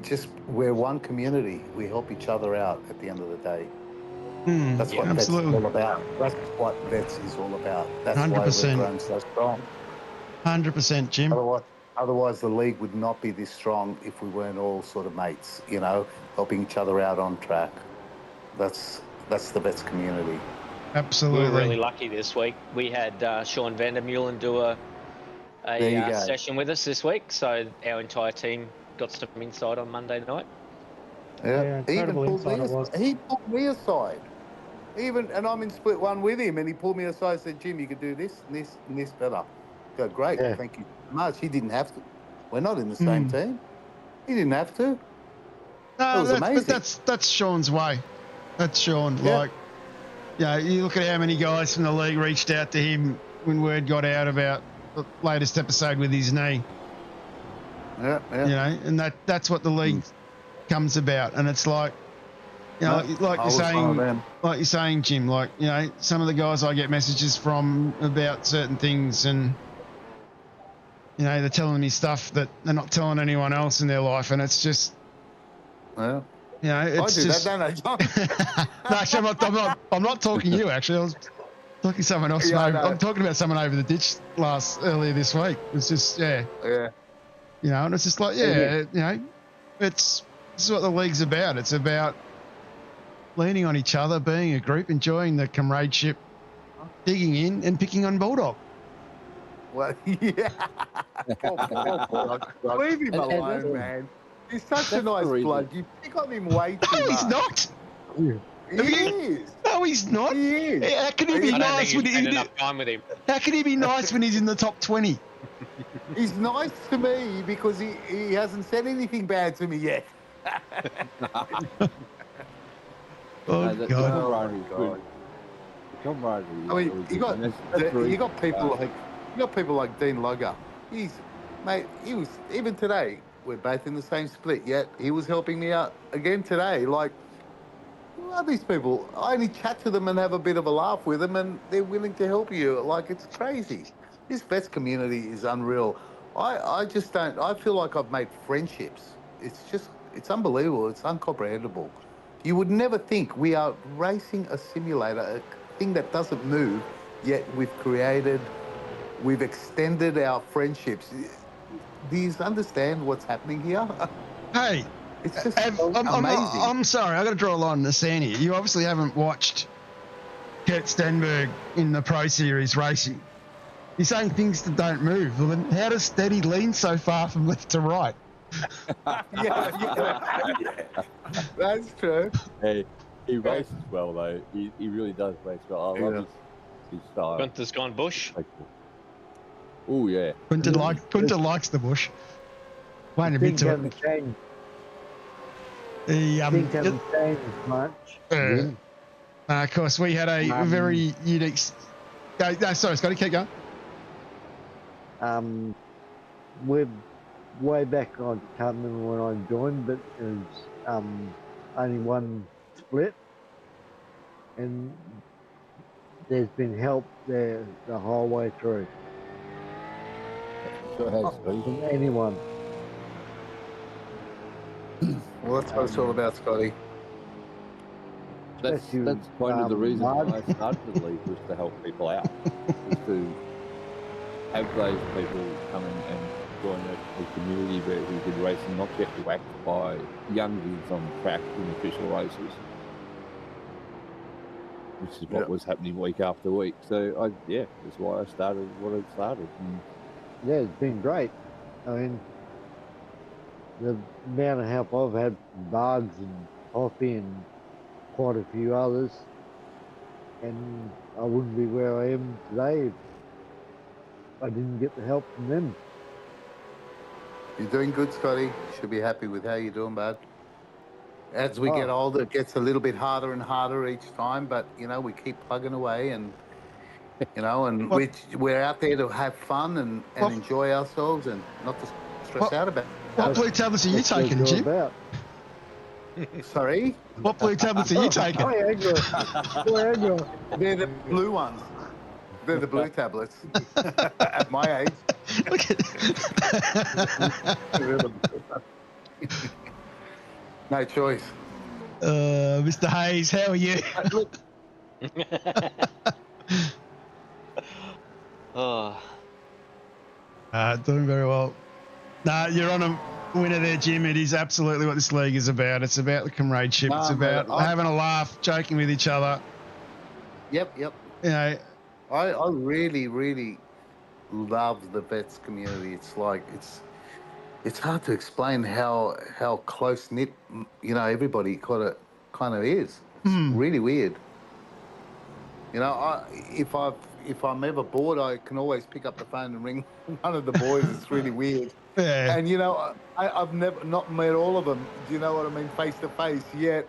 Just we're one community. We help each other out at the end of the day. That's what Vets is absolutely. all about. That's what Vets is all about. That's why 100%. we've grown so strong. 100%, Jim. Otherwise, the league would not be this strong if we weren't all sort of mates, helping each other out on track. That's the Vets community. Absolutely. We were really lucky this week. We had Sean Vandermeulen do a session with us this week, so our entire team got some insight on Monday night. Yeah, incredible insight it was. He pulled me aside. And I'm in split one with him, and he pulled me aside and said, Jim, you could do this and this and this better. Go, great, thank you so much. He didn't have to. We're not in the same team. He didn't have to. No, was amazing. But that's Sean's way. That's Sean. Yeah. You look at how many guys from the league reached out to him when word got out about the latest episode with his knee. Yeah. And that's what the league comes about. And it's like, like you're saying, Jim, some of the guys I get messages from about certain things, and they're telling me stuff that they're not telling anyone else in their life, and it's just, it's I do just, that, don't I? No, actually, I'm not talking to you. Actually, I was talking to someone else. Yeah, I'm talking about someone over the ditch earlier this week. It's just and it's just like this is what the league's about. It's about leaning on each other, being a group, enjoying the comradeship, digging in and picking on Bulldog. Well, yeah. Leave him alone, man. He's such a nice bloke. You pick on him way too much. No, he's not. He is. No, he's not. He is. How can he be I don't nice think when you've spent enough time with him. How can he be nice when he's in the top 20? He's nice to me because he hasn't said anything bad to me yet. Oh, No, God. the camaraderie. I mean, you got people like Dean Logger. He was even today. We're both in the same split. Yet he was helping me out again today. Like, who are these people? I only chat to them and have a bit of a laugh with them, and they're willing to help you. Like, it's crazy. This Vets community is unreal. I just don't. I feel like I've made friendships. It's unbelievable. It's incomprehensible. You would never think we are racing a simulator, a thing that doesn't move, yet we've extended our friendships. Do you understand what's happening here? Hey, It's just I'm amazing. sorry. I've got to draw a line in the sand here. You obviously haven't watched Kurt Stenberg in the Pro Series racing. You're saying things that don't move. Well, then how does Steady lean so far from left to right? Yeah. That's true. Hey, he races well though. He really does race well. I love his style. Gunther's gone bush. Oh yeah. Quinton likes the bush. Wait a bit Things to haven't it. changed. The, Things haven't changed much. of course, we had a very unique. Sorry, Scotty, keep going. We're way back. I can't remember when I joined, but it was only one split, and there's been help there the whole way through Sure has, Steve. from anyone. Well, that's what it's all about, Scotty. That's Especially, one of the reasons Mark. why I started the league was to help people out, was to have those people come and join a community where we could race and not get whacked by youngsters on track in official races, which is what was happening week after week. So that's why I started what I started. And Yeah, it's been great. I mean, the amount of help I've had from Bugs and Poppy and quite a few others, and I wouldn't be where I am today if I didn't get the help from them. You're doing good, Scotty. You should be happy with how you're doing, bud. As we get older, it gets a little bit harder and harder each time, but, we keep plugging away and, and we're out there to have fun and enjoy ourselves and not to stress out about it. What blue tablets are you That's what taking, it's all Jim? about. Sorry? What blue tablets are you taking? They're the blue ones. They're the blue tablets. At my age. Look at No choice. Mr. Hayes, how are you? Look, Oh, Doing very well. Nah, you're on a winner there, Jim. It is absolutely what this league is about. It's about the comradeship. It's about having a laugh, joking with each other. Yep. You know, I really, really love the vets community. It's like it's hard to explain how close knit everybody kind of is. It's really weird. If I'm ever bored, I can always pick up the phone and ring one of the boys. It's really weird. yeah. And I've never not met all of them. Do you know what I mean? Face to face. Yet,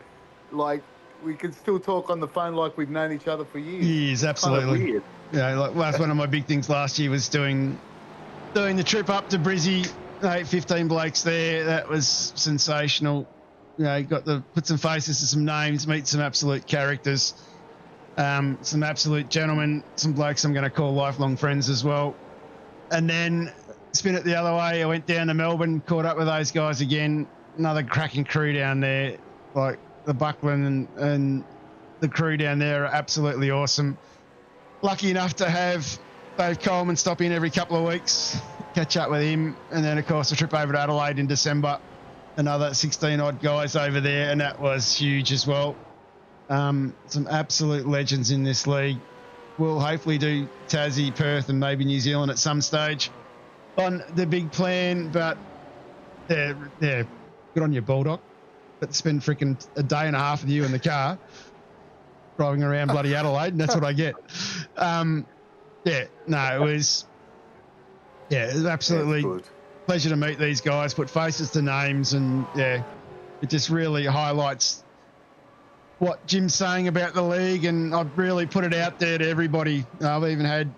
like we can still talk on the phone like we've known each other for years. Yes, absolutely. Kind of weird. Like that's one of my big things last year was doing the trip up to Brizzy. 15 blokes there. That was sensational. Got to put some faces to some names, meet some absolute characters, some absolute gentlemen, some blokes I'm going to call lifelong friends as well. And then spin it the other way. I went down to Melbourne, caught up with those guys again. Another cracking crew down there, like the Buckland and the crew down there are absolutely awesome. Lucky enough to have Dave Coleman stop in every couple of weeks, catch up with him, and then of course a trip over to Adelaide in December. Another 16 odd guys over there, and that was huge as well. Some absolute legends in this league. We'll hopefully do Tassie, Perth, and maybe New Zealand at some stage on the big plan. But yeah, good on you, Bulldog. But spend freaking a day and a half with you in the car driving around bloody Adelaide, and that's what I get. It was absolutely pleasure to meet these guys, put faces to names, and it just really highlights what Jim's saying about the league, and I've really put it out there to everybody. I've even had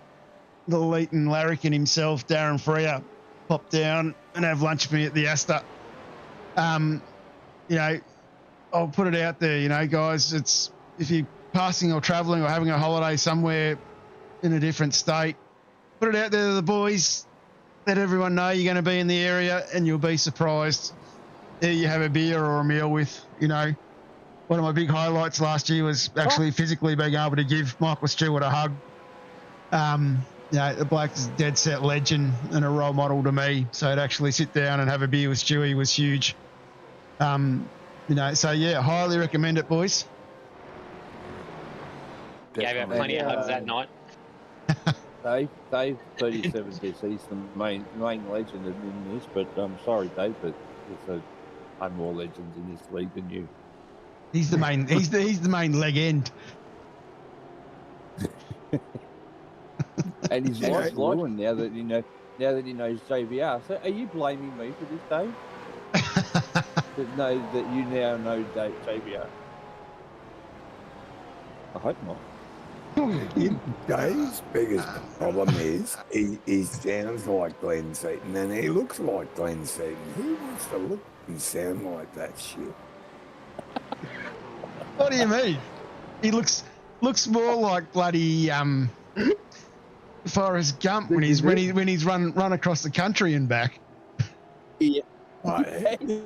the Leighton Larrikin himself, Darren Freer, pop down and have lunch with me at the Astor. I'll put it out there, guys, it's if you're passing or travelling or having a holiday somewhere in a different state, put it out there to the boys. Let everyone know you're going to be in the area, and you'll be surprised who you have a beer or a meal with. One of my big highlights last year was actually physically being able to give Michael Stewart a hug. The bloke's dead set legend and a role model to me. So to actually sit down and have a beer with Stewie was huge. Highly recommend it, boys. gave out plenty of hugs that night. Dave 37 says he's the main legend in this, but I'm sorry, Dave, but there's a ton more legends in this league than you. He's the main. he's the main leg end. And his life's ruined now that he knows JVR. So, are you blaming me for this, Dave? that you now know JVR. I hope not. Dave's biggest problem is he sounds like Glen Seaton and he looks like Glen Seaton. Who wants to look and sound like that shit? What do you mean? He looks more like bloody Forrest Gump when he's run across the country and back. Yeah. And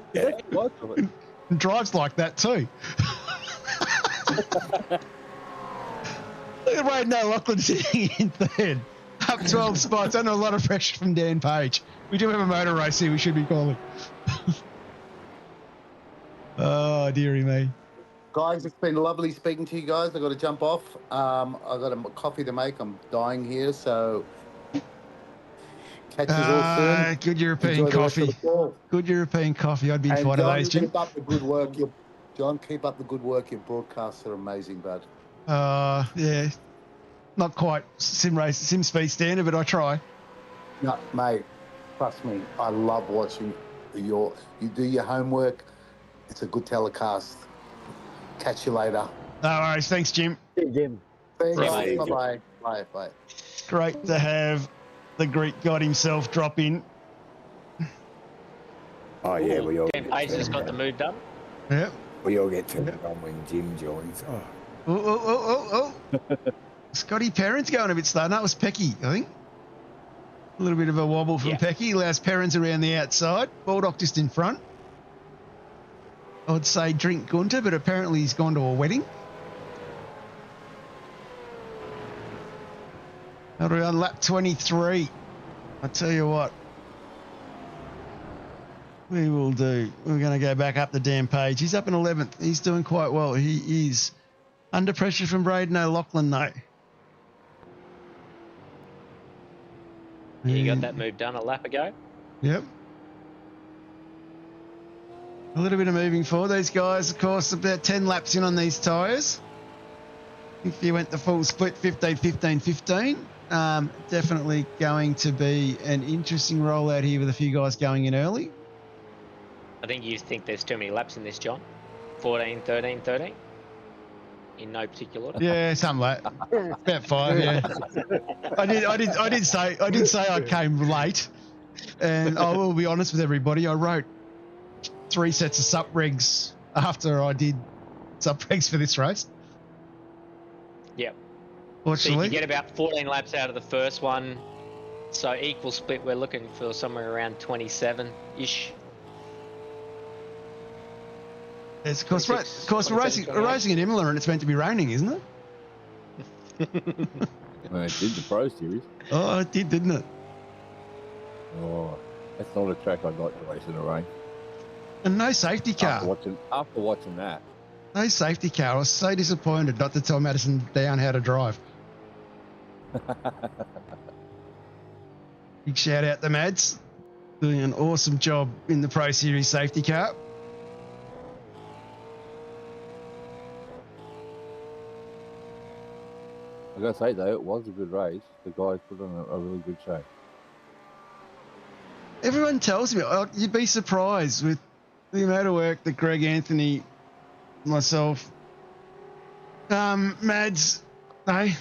drives like that too. Look at Wade Lachlan sitting in third. Up 12 spots. Under a lot of pressure from Dan Page. We do have a motor race here we should be calling. Oh, dearie me. Guys, it's been lovely speaking to you guys. I've got to jump off. I've got a coffee to make. I'm dying here, so catch you all soon. Good European coffee. Good European coffee. I'd be in one of those, Jim. Keep up the good work. John, keep up the good work. Your broadcasts are amazing, bud. Yeah. Not quite sim speed standard, but I try. No, mate, trust me. I love watching you do your homework. It's a good telecast. Catch you later. No worries. Thanks, Jim. Hey, Jim. Thanks. Right. Bye-bye. Bye. Great to have the Greek god himself drop in. Oh, yeah, we all... Dan Page has got the mood done. Yep. We all get turned on when Jim joins. Oh, Scotty Perrin's going a bit slow. That was Pecky, I think. A little bit of a wobble from Pecky. Allows Perrins around the outside. Baldock just in front. I would say drink Gunter, but apparently he's gone to a wedding. That'll be on lap 23. I tell you what. We will do. We're going to go back up the damn page. He's up in 11th. He's doing quite well. He is under pressure from Braden O'Loughlin, though. You got that move done a lap ago? Yep. A little bit of moving forward. These guys, of course, about 10 laps in on these tyres. If you went the full split, 15, 15, 15. Definitely going to be an interesting rollout here with a few guys going in early. I think you think there's too many laps in this, John. 14, 13, 13. In no particular order. Yeah, something like that. About 5. Yeah. I did say I came late, and I will be honest with everybody. I wrote 3 sets of sup regs after I did sup regs for this race. Yep. Fortunately, so you get about 14 laps out of the first one. So equal split, we're looking for somewhere around 27-ish. It's of course, we're racing in Imola, and it's meant to be raining, isn't it? Well, it did the Pro Series. Oh, it did, didn't it? Oh, that's not a track I'd like to race in the rain. And no safety car. After watching that. No safety car. I was so disappointed not to tell Madison down how to drive. Big shout out to Mads. Doing an awesome job in the Pro Series safety car. I gotta say though, it was a good race. The guys put on a really good show. Everyone tells me, you'd be surprised with the amount of work that Greg Anthony, myself, Mads,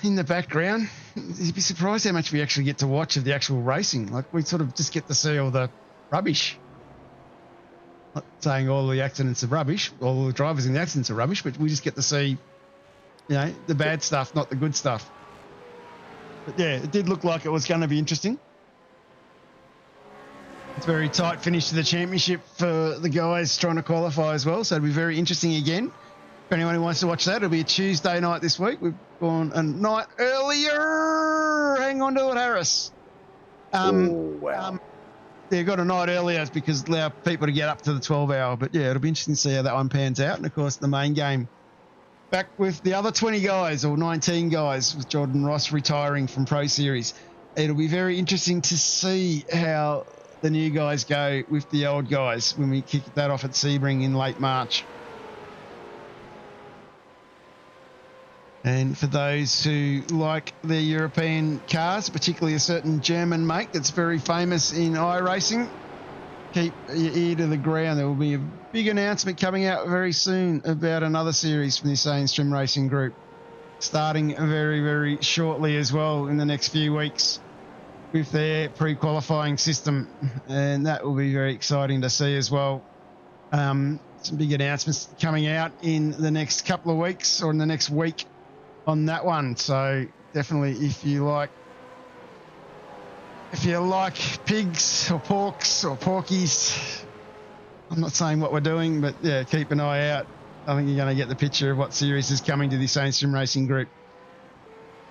in the background. You'd be surprised how much we actually get to watch of the actual racing. Like, we sort of just get to see all the rubbish. Not saying all the accidents are rubbish, all the drivers in the accidents are rubbish, but we just get to see, the bad stuff, not the good stuff. But yeah, it did look like it was going to be interesting. It's a very tight finish to the championship for the guys trying to qualify as well, so it'll be very interesting again. If anyone who wants to watch that, it'll be a Tuesday night this week. We've gone a night earlier. Hang on to it, Harris. wow. They've got a night earlier because it allows people to get up to the 12-hour. But yeah, it'll be interesting to see how that one pans out. And of course, the main game back with the other 20 guys or 19 guys with Jordan Ross retiring from Pro Series. It'll be very interesting to see how the new guys go with the old guys when we kick that off at Sebring in late March. And for those who like their European cars, particularly a certain German make that's very famous in iRacing, keep your ear to the ground. There will be a big announcement coming out very soon about another series from the Australian Stream Racing Group, starting very, very shortly as well in the next few weeks with their pre-qualifying system. And that will be very exciting to see as well. Some big announcements coming out in the next couple of weeks or in the next week on that one. So definitely if you like pigs or porks or porkies, I'm not saying what we're doing, but yeah, keep an eye out. I think you're going to get the picture of what series is coming to the Australian Stream Racing Group.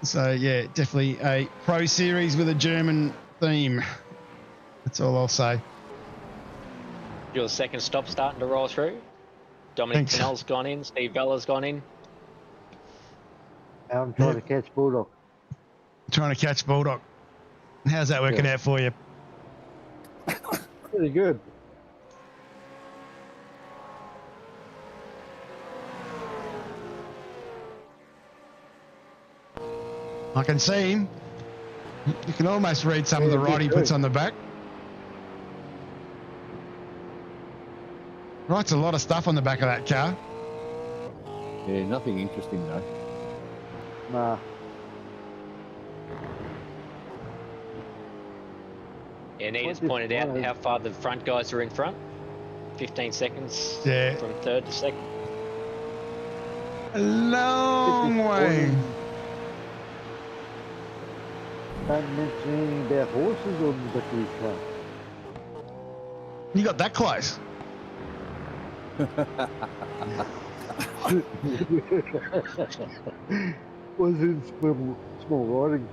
So yeah, definitely a Pro Series with a German theme. That's all I'll say. Your second stop starting to roll through. Dominic Pinnell's gone in. Steve Bella's gone in. I'm trying to catch Bulldog. Trying to catch Bulldog. How's that working out for you? Pretty good. I can see him. You can almost read some of the writing he puts on the back. Writes a lot of stuff on the back of that car. Yeah, nothing interesting though. Nah. Yeah, Nita's pointed out how far the front guys are in front. 15 seconds from third to second. A long way. Don't mention anything about horses on the back of his car. You got that close. Was in small writing.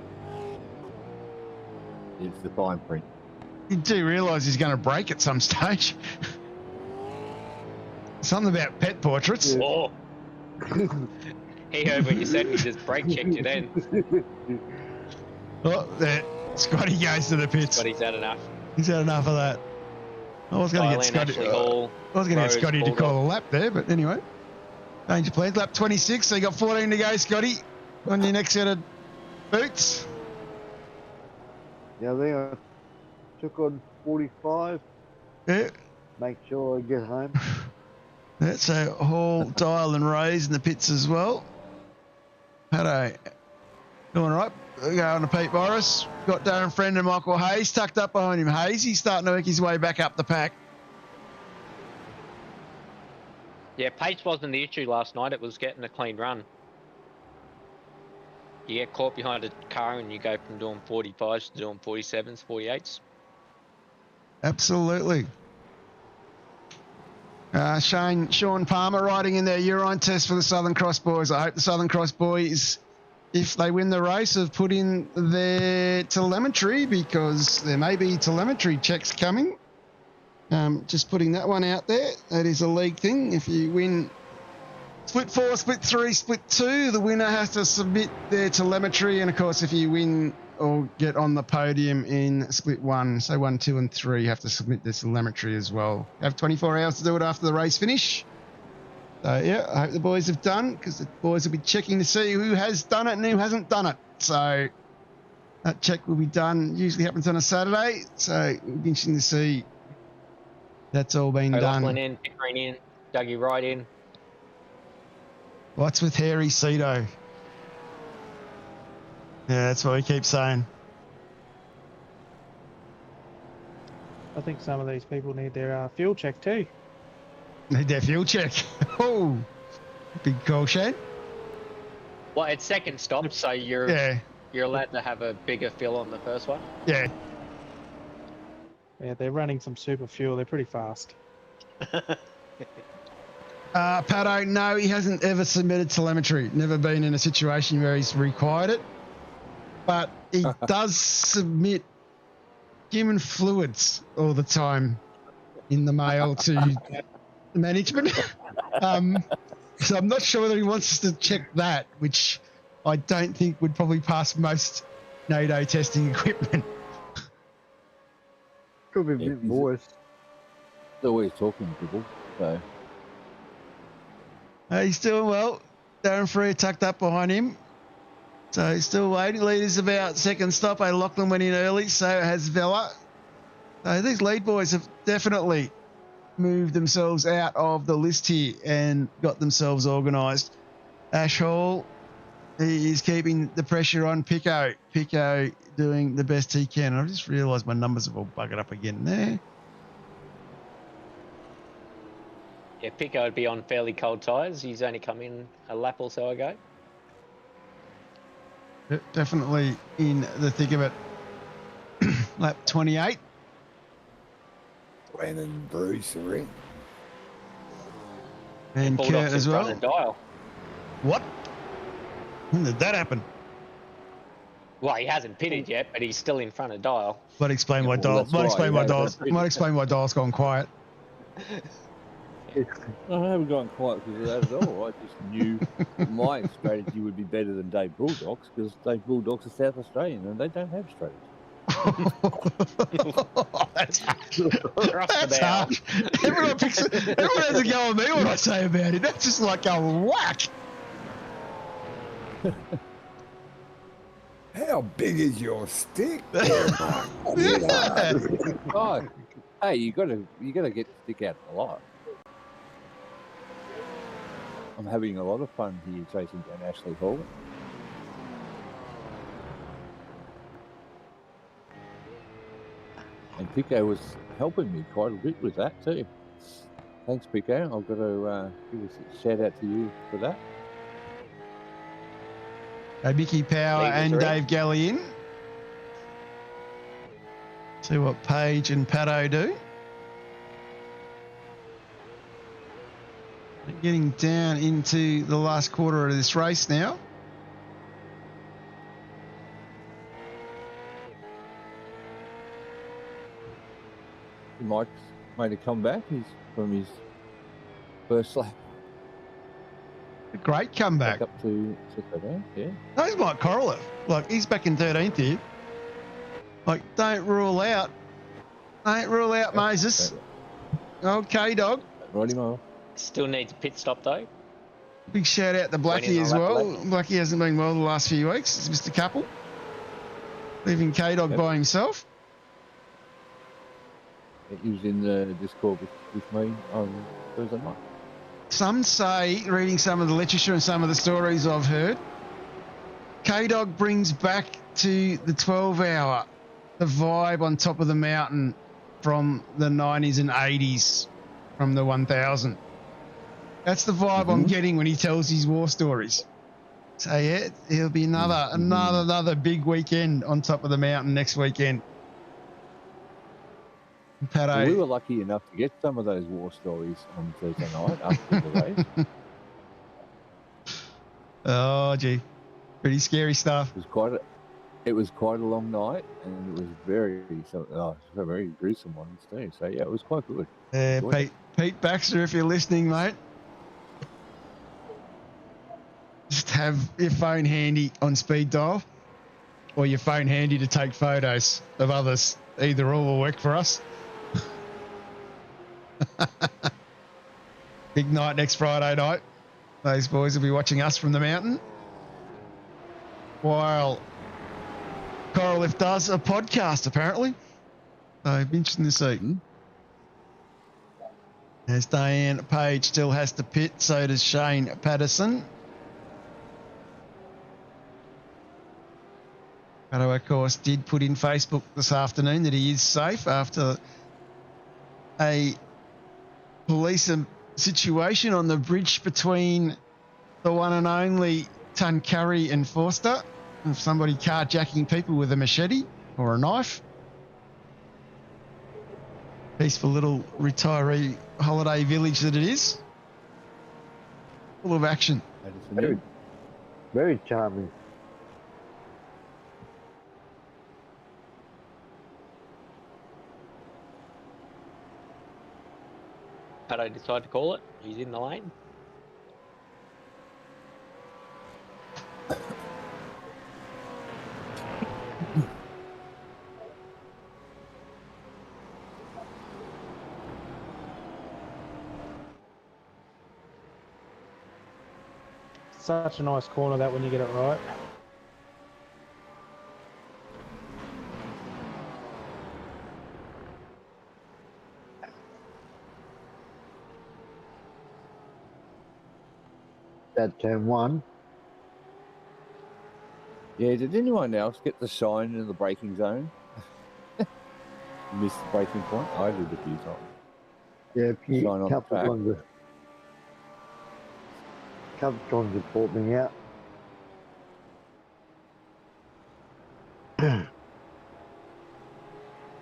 It's the fine print. You do realise he's going to break at some stage. Something about pet portraits. Yeah. Oh. He heard what you said and he just brake checked you then. Oh, there. Scotty goes to the pits. But he's had enough. He's had enough of that. I was going to get Scotty. Ashley Hall, I was going to get Rose, Scotty to Bulldog. call a lap there, but anyway. Change of plans. Lap 26, so you got 14 to go, Scotty, on your next set of boots. Yeah, I think I took on 45. Yeah. Make sure I get home. That's a Hall, Dial and Rose in the pits as well. Pato doing all right. We go on to Pete Morris. Got Darren Friend and Michael Hayes tucked up behind him. Hayes, he's starting to work his way back up the pack. Yeah, pace wasn't the issue last night. It was getting a clean run. You get caught behind a car and you go from doing 45s to doing 47s, 48s. Absolutely. Sean Palmer riding in their urine test for the Southern Cross boys. I hope the Southern Cross boys, if they win the race, have put in their telemetry, because there may be telemetry checks coming. Just putting that one out there. That is a league thing. If you win split 4, split 3, split 2, the winner has to submit their telemetry. And of course, if you win or get on the podium in split 1, so 1, 2 and 3, you have to submit their telemetry as well. You have 24 hours to do it after the race finish. So yeah, I hope the boys have done, because the boys will be checking to see who has done it and who hasn't done it. So that check will be done. Usually happens on a Saturday. So it'll be interesting to see that's all been done. O'Loughlin in, Pickering in, Dougie Wright in. What's with Harry Cedo? Yeah, that's what we keep saying. I think some of these people need their fuel check too. Need their fuel check. Oh, big call, Shane. Well, it's second stop, so you're allowed to have a bigger fill on the first one. Yeah. Yeah, they're running some super fuel. They're pretty fast. Pato, no, he hasn't ever submitted telemetry. Never been in a situation where he's required it. But he does submit human fluids all the time in the mail to management. So I'm not sure whether he wants us to check that, which I don't think would probably pass most NATO testing equipment. Could be a bit Boyce. They're always talking to people, so. He's doing well. Darren Free tucked up behind him. So he's still waiting. Leader's about second stop. O'Loughlin went in early, so has Vella. So these lead boys have definitely moved themselves out of the list here and got themselves organised. Ash Hall, he is keeping the pressure on Pico. Pico doing the best he can. I just realised my numbers have all buggered up again there. Yeah, Pico would be on fairly cold tyres. He's only come in a lap or so ago. Definitely in the thick of it. Lap 28. Glen and Bruce are in. And Bulldog's Kurt in as front well. of Dial. What? When did that happen? Well, he hasn't pitted yet, but he's still in front of Dial. Might explain why well, Dial. that's Might right, explain yeah, why Dial's. that's- Might explain why Dial's gone quiet. I haven't gone quiet because of that at all. I just knew my strategy would be better than Dave Bulldog's, because Dave Bulldog's are South Australian and they don't have strategies. That's Across the that's bow. harsh. Everyone has a go on me when I say about it. That's just like going whack. How big is your stick? Yeah. Oh, hey, you gotta get the stick out a lot. I'm having a lot of fun here chasing down Ashley Hall. And Pico was helping me quite a bit with that too. Thanks, Pico. I've got to give a shout out to you for that. Mickey Power Leaders and are in. Dave Galley in. See what Paige and Pato do. Getting down into the last quarter of this race now. Mike's made a comeback. He's from his first lap A great comeback. back up to 7. Yeah. There's Mike Korolev. Like, he's back in 13th here. Like, don't rule out. Don't rule out Moses. Okay, dog. Righty mo. Still needs a pit stop though. Big shout out to Went in Blackie on as lap well. 11. Blackie hasn't been well the last few weeks. It's Mr. Couple. Leaving K-Dog Yep. by himself. He was in the Discord with me on Thursday night. Some say, reading some of the literature and some of the stories I've heard, K-Dog brings back to the 12-hour the vibe on top of the mountain from the 90s and 80s from the 1000. That's the vibe I'm getting when he tells his war stories. So yeah, it'll be another big weekend on top of the mountain next weekend. Pato, Well, we were lucky enough to get some of those war stories on Thursday night after the race. oh gee, pretty scary stuff. It was quite a long night, and it was very gruesome ones too. So yeah, it was quite good. Pete Baxter, if you're listening, mate, just have your phone handy on speed dial, or your phone handy to take photos of others. Either or will work for us. Big night next Friday night. Those boys will be watching us from the mountain, while Korolev does a podcast, apparently. So, interesting to see. As Diane Page still has to pit, so does Shane Patterson. Pato, of course, did put in Facebook this afternoon that he is safe after a police situation on the bridge between the one and only Tuncurry and Forster, of somebody carjacking people with a machete or a knife. Peaceful little retiree holiday village that it is. Full of action. Very, very charming. Pato decided to call it. He's in the lane. Such a nice corner that when you get it right. That turn one. Yeah, did anyone else get the sign in the braking zone? Missed the braking point? I did a few times. Yeah, a Sign on the couple track. ones. Couple times they brought me out.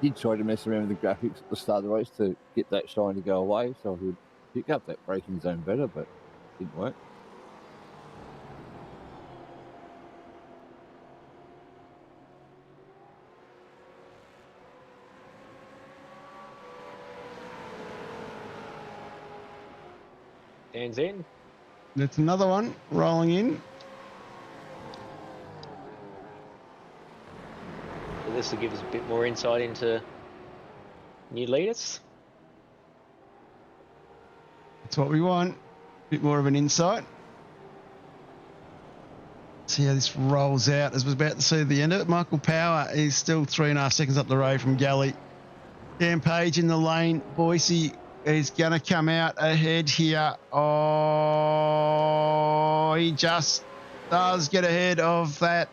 Did try to mess around with the graphics at the start of the race to get that shine to go away so I could pick up that braking zone better, but it didn't work. Dan's in. That's another one rolling in. So this will give us a bit more insight into new leaders. That's what we want. Bit more of an insight. See how this rolls out. As we're about to see the end of it, Michael Power is still 3.5 seconds up the road from Galley. Dan Page in the lane. Boyce is going to come out ahead here. Oh, he just does get ahead of that.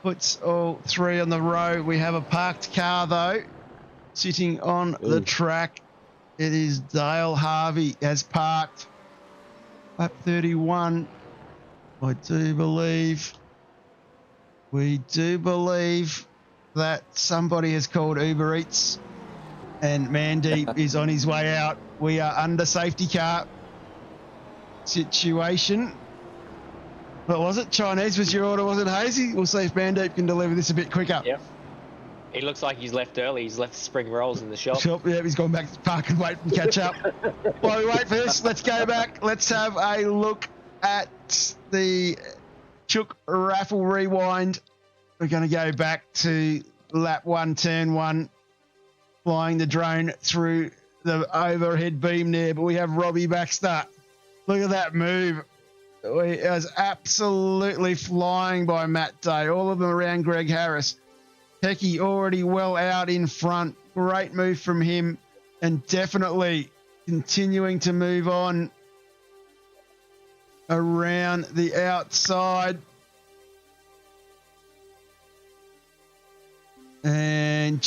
Puts all three on the row. We have a parked car, though, sitting on the track. It is Dale Harvey has parked. Lap 31, I do believe. We do believe that somebody has called Uber Eats and Mandeep is on his way out. We are under safety car situation. What was it? Chinese was your order, wasn't Hazy? We'll see if Mandeep can deliver this a bit quicker. Yep. He looks like he's left early. He's left spring rolls in the shop. Yeah, he's gone back to the park and wait and catch up. While we wait for this, let's go back. Let's have a look at the Chook Raffle Rewind. We're going to go back to lap 1, turn 1, flying the drone through the overhead beam there. But we have Robbie Baxter. Look at that move. It was absolutely flying by Matt Day. All of them around Greg Harris. Pecky already well out in front. Great move from him, and definitely continuing to move on around the outside. And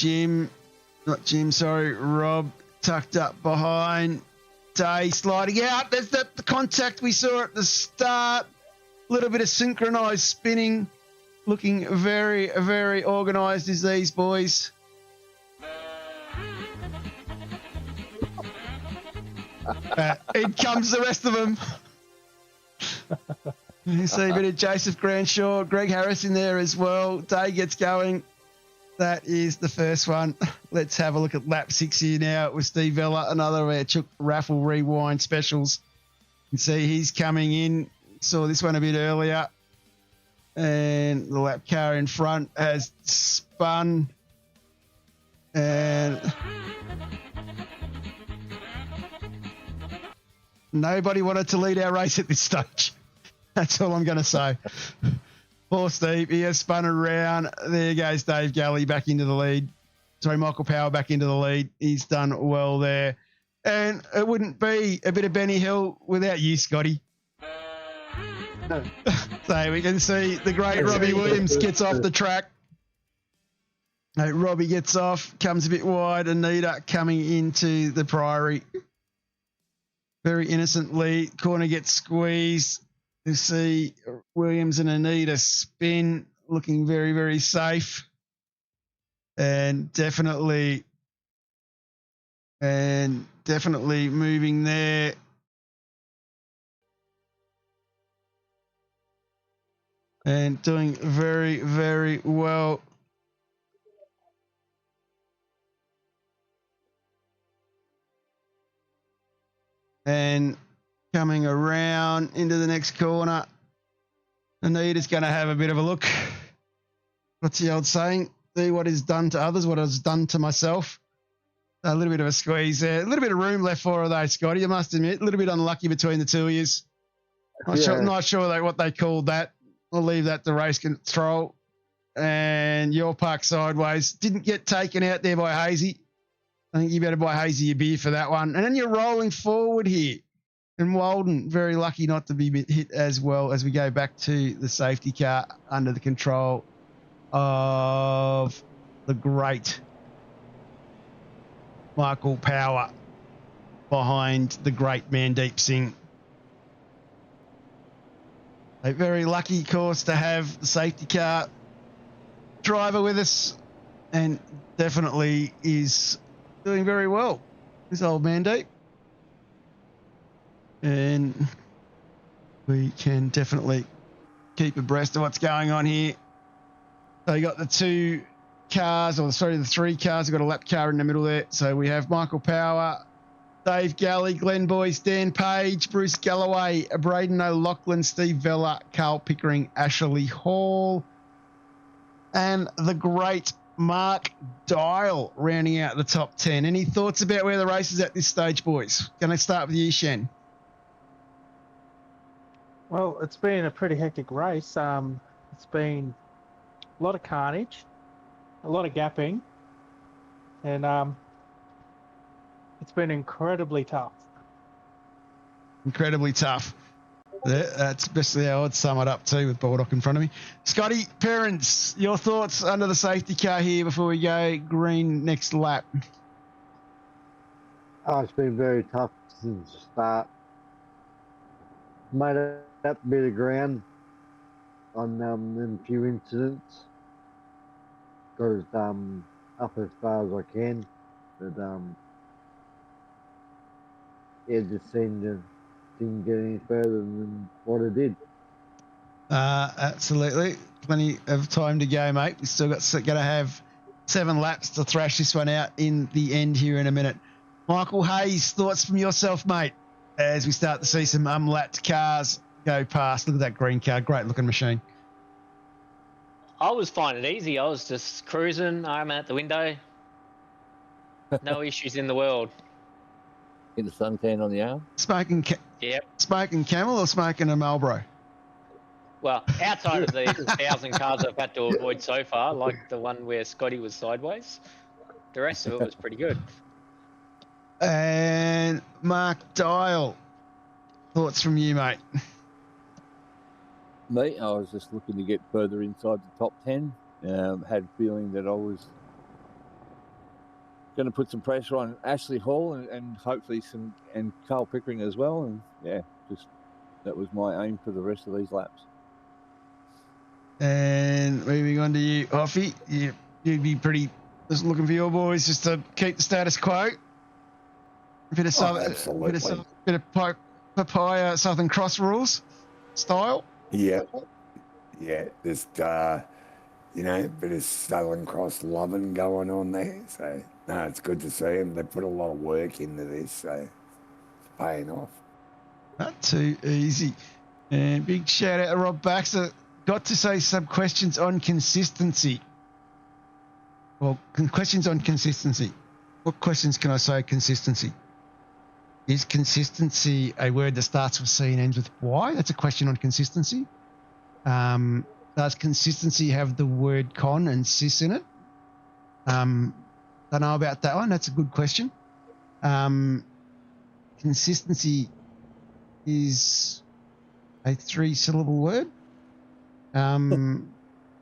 Rob tucked up behind. Day sliding out. There's the contact we saw at the start. A little bit of synchronized spinning. Looking very, very organised is these boys. In comes the rest of them. You see a bit of Joseph Granshaw, Greg Harris in there as well. Day gets going. That is the first one. Let's have a look at lap 6 here now with Steve Vella, another of our Chook Raffle Rewind specials. You can see he's coming in. Saw this one a bit earlier. And the lap car in front has spun, and nobody wanted to lead our race at this stage. That's all I'm going to say. Poor Steve, he has spun around. There goes Dave Galley back into the lead. Sorry, Michael Power back into the lead. He's done well there. And it wouldn't be a bit of Benny Hill without you, Scotty. So we can see the great Robbie Williams gets off the track. Robbie gets off, comes a bit wide. Anita coming into the Priory. Very innocently. Corner gets squeezed. You see Williams and Anita spin, looking very, very safe. And definitely moving there. And doing very, very well. And coming around into the next corner. Anita's going to have a bit of a look. What's the old saying? See what is done to others, what is done to myself. A little bit of a squeeze there. A little bit of room left for her, though, Scotty, I must admit. A little bit unlucky between the two of you. Not sure what they called that. I'll leave that to race control. And your park sideways. Didn't get taken out there by Hazy. I think you better buy Hazy a beer for that one. And then you're rolling forward here. And Walden, very lucky not to be hit as well as we go back to the safety car under the control of the great Michael Power behind the great Mandeep Singh. A very lucky course to have the safety car driver with us, and definitely is doing very well, this old Mandeep. And we can definitely keep abreast of what's going on here. So you got the the 3 cars. We've got a lap car in the middle there. So we have Michael Power, Dave Galley, Glen Boyce, Dan Page, Bruce Galloway, Braden O'Loughlin, Steve Vella, Carl Pickering, Ashley Hall, and the great Mark Dial rounding out the top 10. Any thoughts about where the race is at this stage, boys? Going to start with you, Shen. Well, it's been a pretty hectic race. It's been a lot of carnage, a lot of gapping, and it's been incredibly tough. Incredibly tough. That's basically how I'd sum it up too with Baldock in front of me. Scotty, parents, your thoughts under the safety car here before we go green next lap? Oh, it's been very tough since the start. Made up a bit of ground. on them few incidents. Got as up as far as I can, but yeah, just seemed to didn't get any further than what it did. Absolutely. Plenty of time to go, mate. We still got going to have 7 laps to thrash this one out in the end here in a minute. Michael Hayes, thoughts from yourself, mate, as we start to see some unlapped cars go past. Look at that green car. Great looking machine. I was finding it easy. I was just cruising. I'm out the window. No issues in the world. Get the suntan on the arm. Smoking Camel or smoking a Marlboro? Well, outside of the 1,000 cars I've had to avoid so far, like the one where Scotty was sideways, the rest of it was pretty good. And Mark Dial, thoughts from you, mate? Me, I was just looking to get further inside the top 10. Had a feeling that I was going to put some pressure on Ashley Hall and hopefully and Carl Pickering as well. And yeah, just that was my aim for the rest of these laps. And moving on to you, Hoffy, you'd be pretty just looking for your boys just to keep the status quo. A bit of papaya Southern Cross rules style. Yeah. Just you know, a bit of Southern Cross loving going on there. So no, it's good to see them. They put a lot of work into this, so it's paying off. Not too easy. And big shout out to Rob Baxter. Got to say some questions on consistency. Well, questions on consistency. What questions can I say? Consistency. Is consistency a word that starts with C and ends with Y? That's a question on consistency. Does consistency have the word con and cis in it? Don't know about that one. That's a good question. Consistency is a 3-syllable word.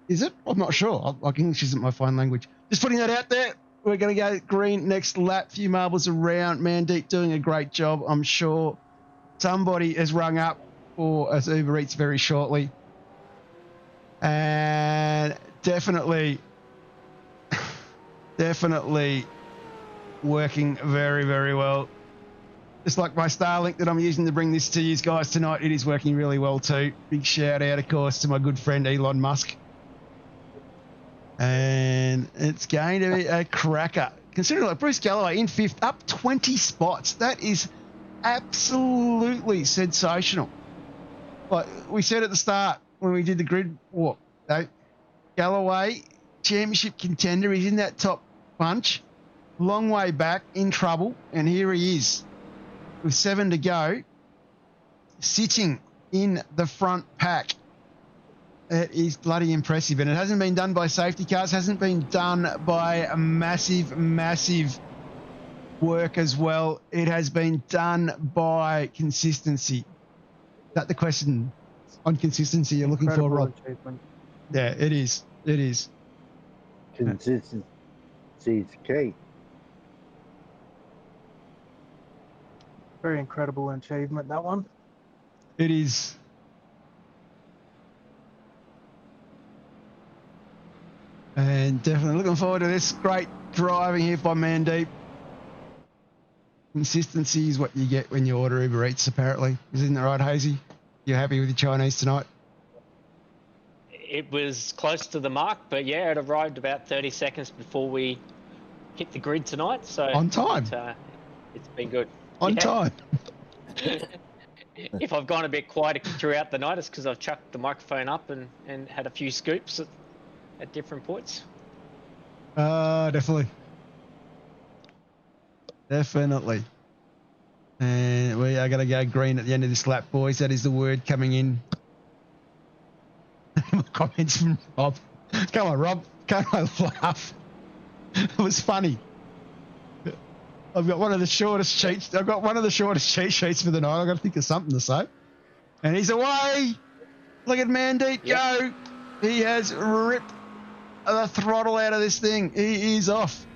Is it? I'm not sure. English isn't my fine language. Just putting that out there. We're going to go green next lap. Few marbles around. Mandeep doing a great job. I'm sure somebody has rung up for us Uber Eats very shortly. And definitely working very, very well. Just like my Starlink that I'm using to bring this to you guys tonight, it is working really well too. Big shout out, of course, to my good friend Elon Musk. And it's going to be a cracker. Considering like Bruce Galloway in 5th, up 20 spots. That is absolutely sensational. Like we said at the start when we did the grid walk, Galloway, championship contender, he's in that top bunch. Long way back, in trouble, and here he is with 7 to go, sitting in the front pack. It is bloody impressive, and it hasn't been done by safety cars, hasn't been done by massive work as well. It has been done by consistency. Is that the question on consistency you're looking for, Rob? Achievement. Yeah, it is. It is. Consistency is key. Very incredible achievement, that one. It is. And definitely looking forward to this. Great driving here by Mandeep. Consistency is what you get when you order Uber Eats, apparently. Isn't that right, Hazy? You happy with your Chinese tonight? It was close to the mark, but yeah, it arrived about 30 seconds before we hit the grid tonight. So on time. It's been good. On time. If I've gone a bit quiet throughout the night, it's because I've chucked the microphone up and had a few scoops at different points. Definitely. And we are going to go green at the end of this lap, boys. That is the word coming in. Comments from Rob. Come on, Rob. Come on, laugh. It was funny. I've got one of the shortest cheat sheets for the night. I've got to think of something to say. And he's away. Look at Mandeep go. He has ripped the throttle out of this thing. He is off.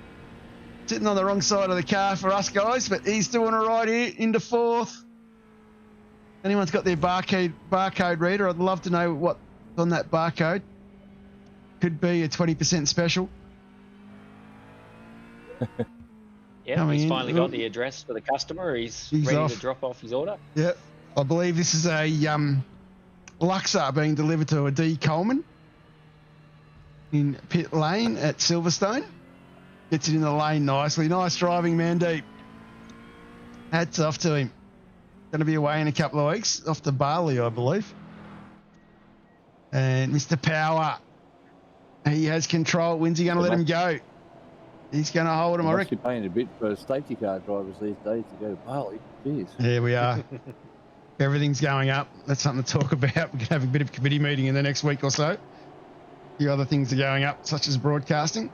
Sitting on the wrong side of the car for us guys, but he's doing all right here into 4th. Anyone's got their barcode reader? I'd love to know what on that barcode. Could be a 20% special. Yeah, Coming he's in. finally got the address for the customer. He's ready off. to drop off his order. Yep. I believe this is a Luxor being delivered to a D. Coleman in pit lane at Silverstone. Gets it in the lane nicely. Nice driving, Mandeep. Hats off to him. Going to be away in a couple of weeks. Off to Bali, I believe. And Mr. Power. He has control. When's he going to let him go? He's going to hold him, I reckon. You're paying a bit for safety car drivers these days to go to Bali. Jeez. There we are. Everything's going up. That's something to talk about. We can have a bit of a committee meeting in the next week or so. A few other things are going up, such as broadcasting.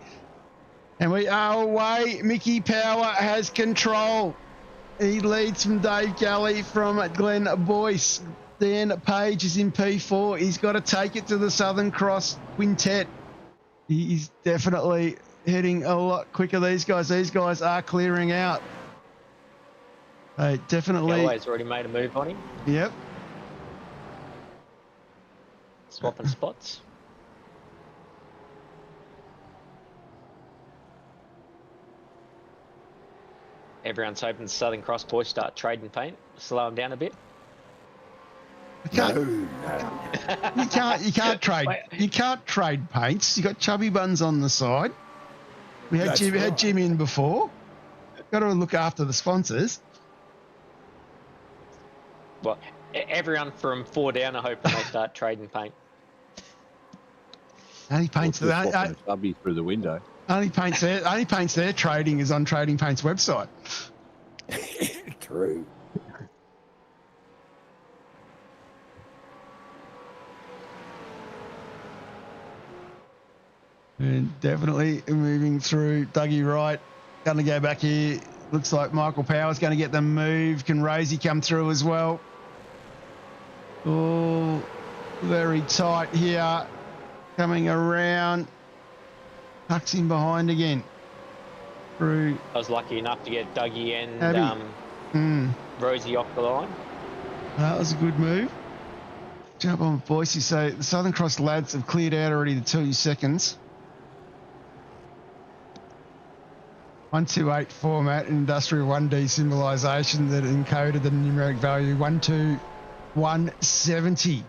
And we are away. Mickey Power has control. He leads from Dave Galley from Glen Boyce. Dan Page is in P4. He's got to take it to the Southern Cross Quintet. He's definitely heading a lot quicker. These guys are clearing out. They definitely. Galloway's already made a move on him. Yep. Swapping spots. Everyone's hoping the Southern Cross boys start trading paint, slow them down a bit. You can't trade. You can't trade paints. You got chubby buns on the side. We had Jim in before. Got to look after the sponsors. Well, everyone from 4 down are hoping they start trading paint. Only paints Chubby through the window. Only paints their trading is on Trading Paint's website. True. And definitely moving through Dougie Wright. Going to go back here. Looks like Michael Power's going to get the move. Can Rosie come through as well? Oh, very tight here. Coming around. Tucks in behind again. Through. I was lucky enough to get Dougie and Rosie off the line. That was a good move. Jump on Boyce. So the Southern Cross lads have cleared out already the 2 seconds. 128 format, industrial 1D symbolisation that encoded the numeric value 12170.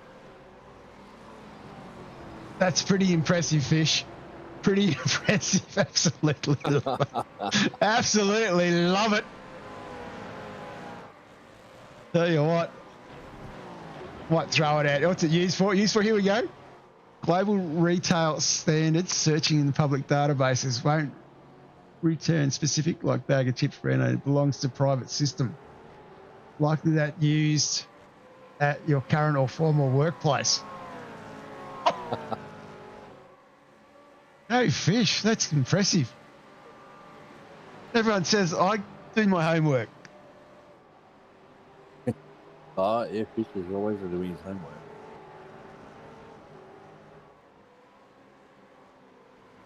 That's pretty impressive, Fish. Pretty impressive, absolutely. Absolutely love it. Tell you what. Might throw it out. What's it used for? Here we go. Global retail standards searching in the public databases won't return specific like bag of chips brand. It belongs to private system. Likely that used at your current or former workplace. No Fish, that's impressive. Everyone says I do my homework. Yeah, Fish is always doing his homework.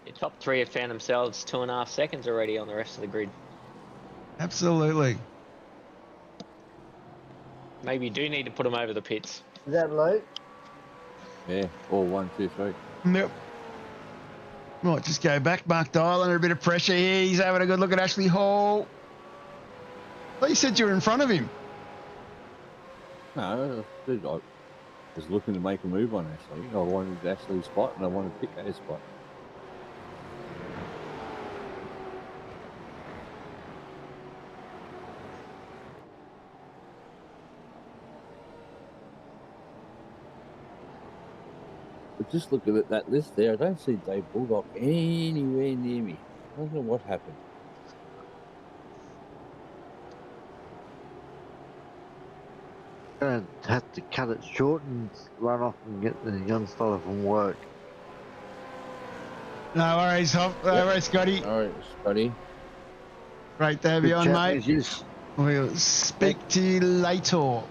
The top 3 have found themselves 2.5 seconds already on the rest of the grid. Absolutely. Maybe you do need to put them over the pits. Is that low? Yeah, all 1, 2, 3. Yep. Might just go back. Mark Dial under a bit of pressure here. He's having a good look at Ashley Hall. Well, you said you were in front of him. No, I was looking to make a move on Ashley. I wanted Ashley's spot and I wanted to pick his spot. But just look at that list there. I don't see Dave Bulldog anywhere near me. I don't know what happened. Gonna have to cut it short and run off and get the young fella from work. No worries, Hop. No worries, Scotty. All right, Scotty. Great to have you on, mate. Yes. We'll speak to you later.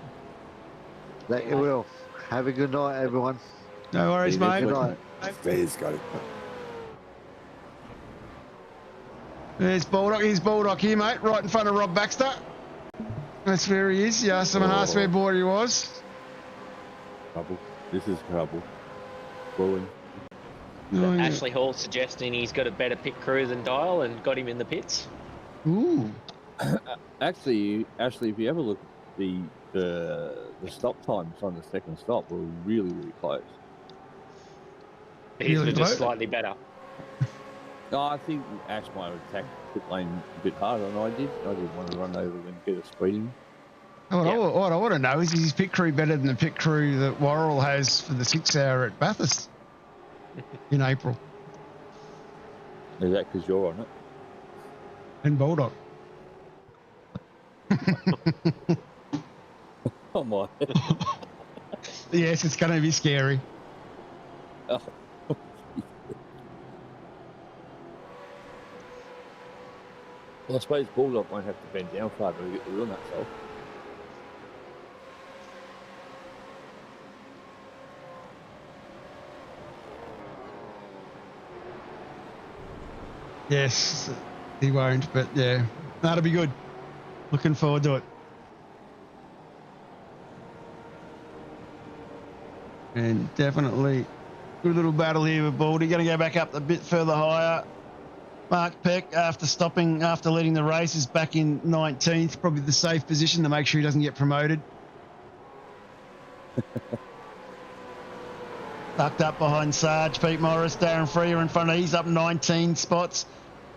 That you will. Have a good night, everyone. No worries, mate. Good night. There's got it. There's Baldock. Here's Baldock here, mate, right in front of Rob Baxter. That's where he is. You asked someone asked where board he was. Trouble. This is trouble. brewing. Oh, yeah. Ashley Hall suggesting he's got a better pit crew than Dial and got him in the pits. Ooh. Actually, if you ever look at the stop times on the second stop, were really, really close. His Really were just low? slightly better. No, I think Ash might have attacked pit lane a bit harder than I did. I didn't want to run over and get a speeding. What Yeah. I want to know is his pit crew better than the pit crew that Worrell has for the 6 hour at Bathurst in April Is that because you're on it? and Bulldog? Oh my! Yes, it's going to be scary. Oh. Well, I suppose Bulldog won't have to bend down far to get the run thatself. Yes, he won't, but yeah, that'll be good. Looking forward to it. And definitely good little battle here with Baldy. Going to go back up a bit further higher. Mark Peck, after leading the race, is back in 19th, probably the safe position to make sure he doesn't get promoted. Tucked up behind Sarge, Pete Morris, Darren Freer in front of. He's up 19 spots.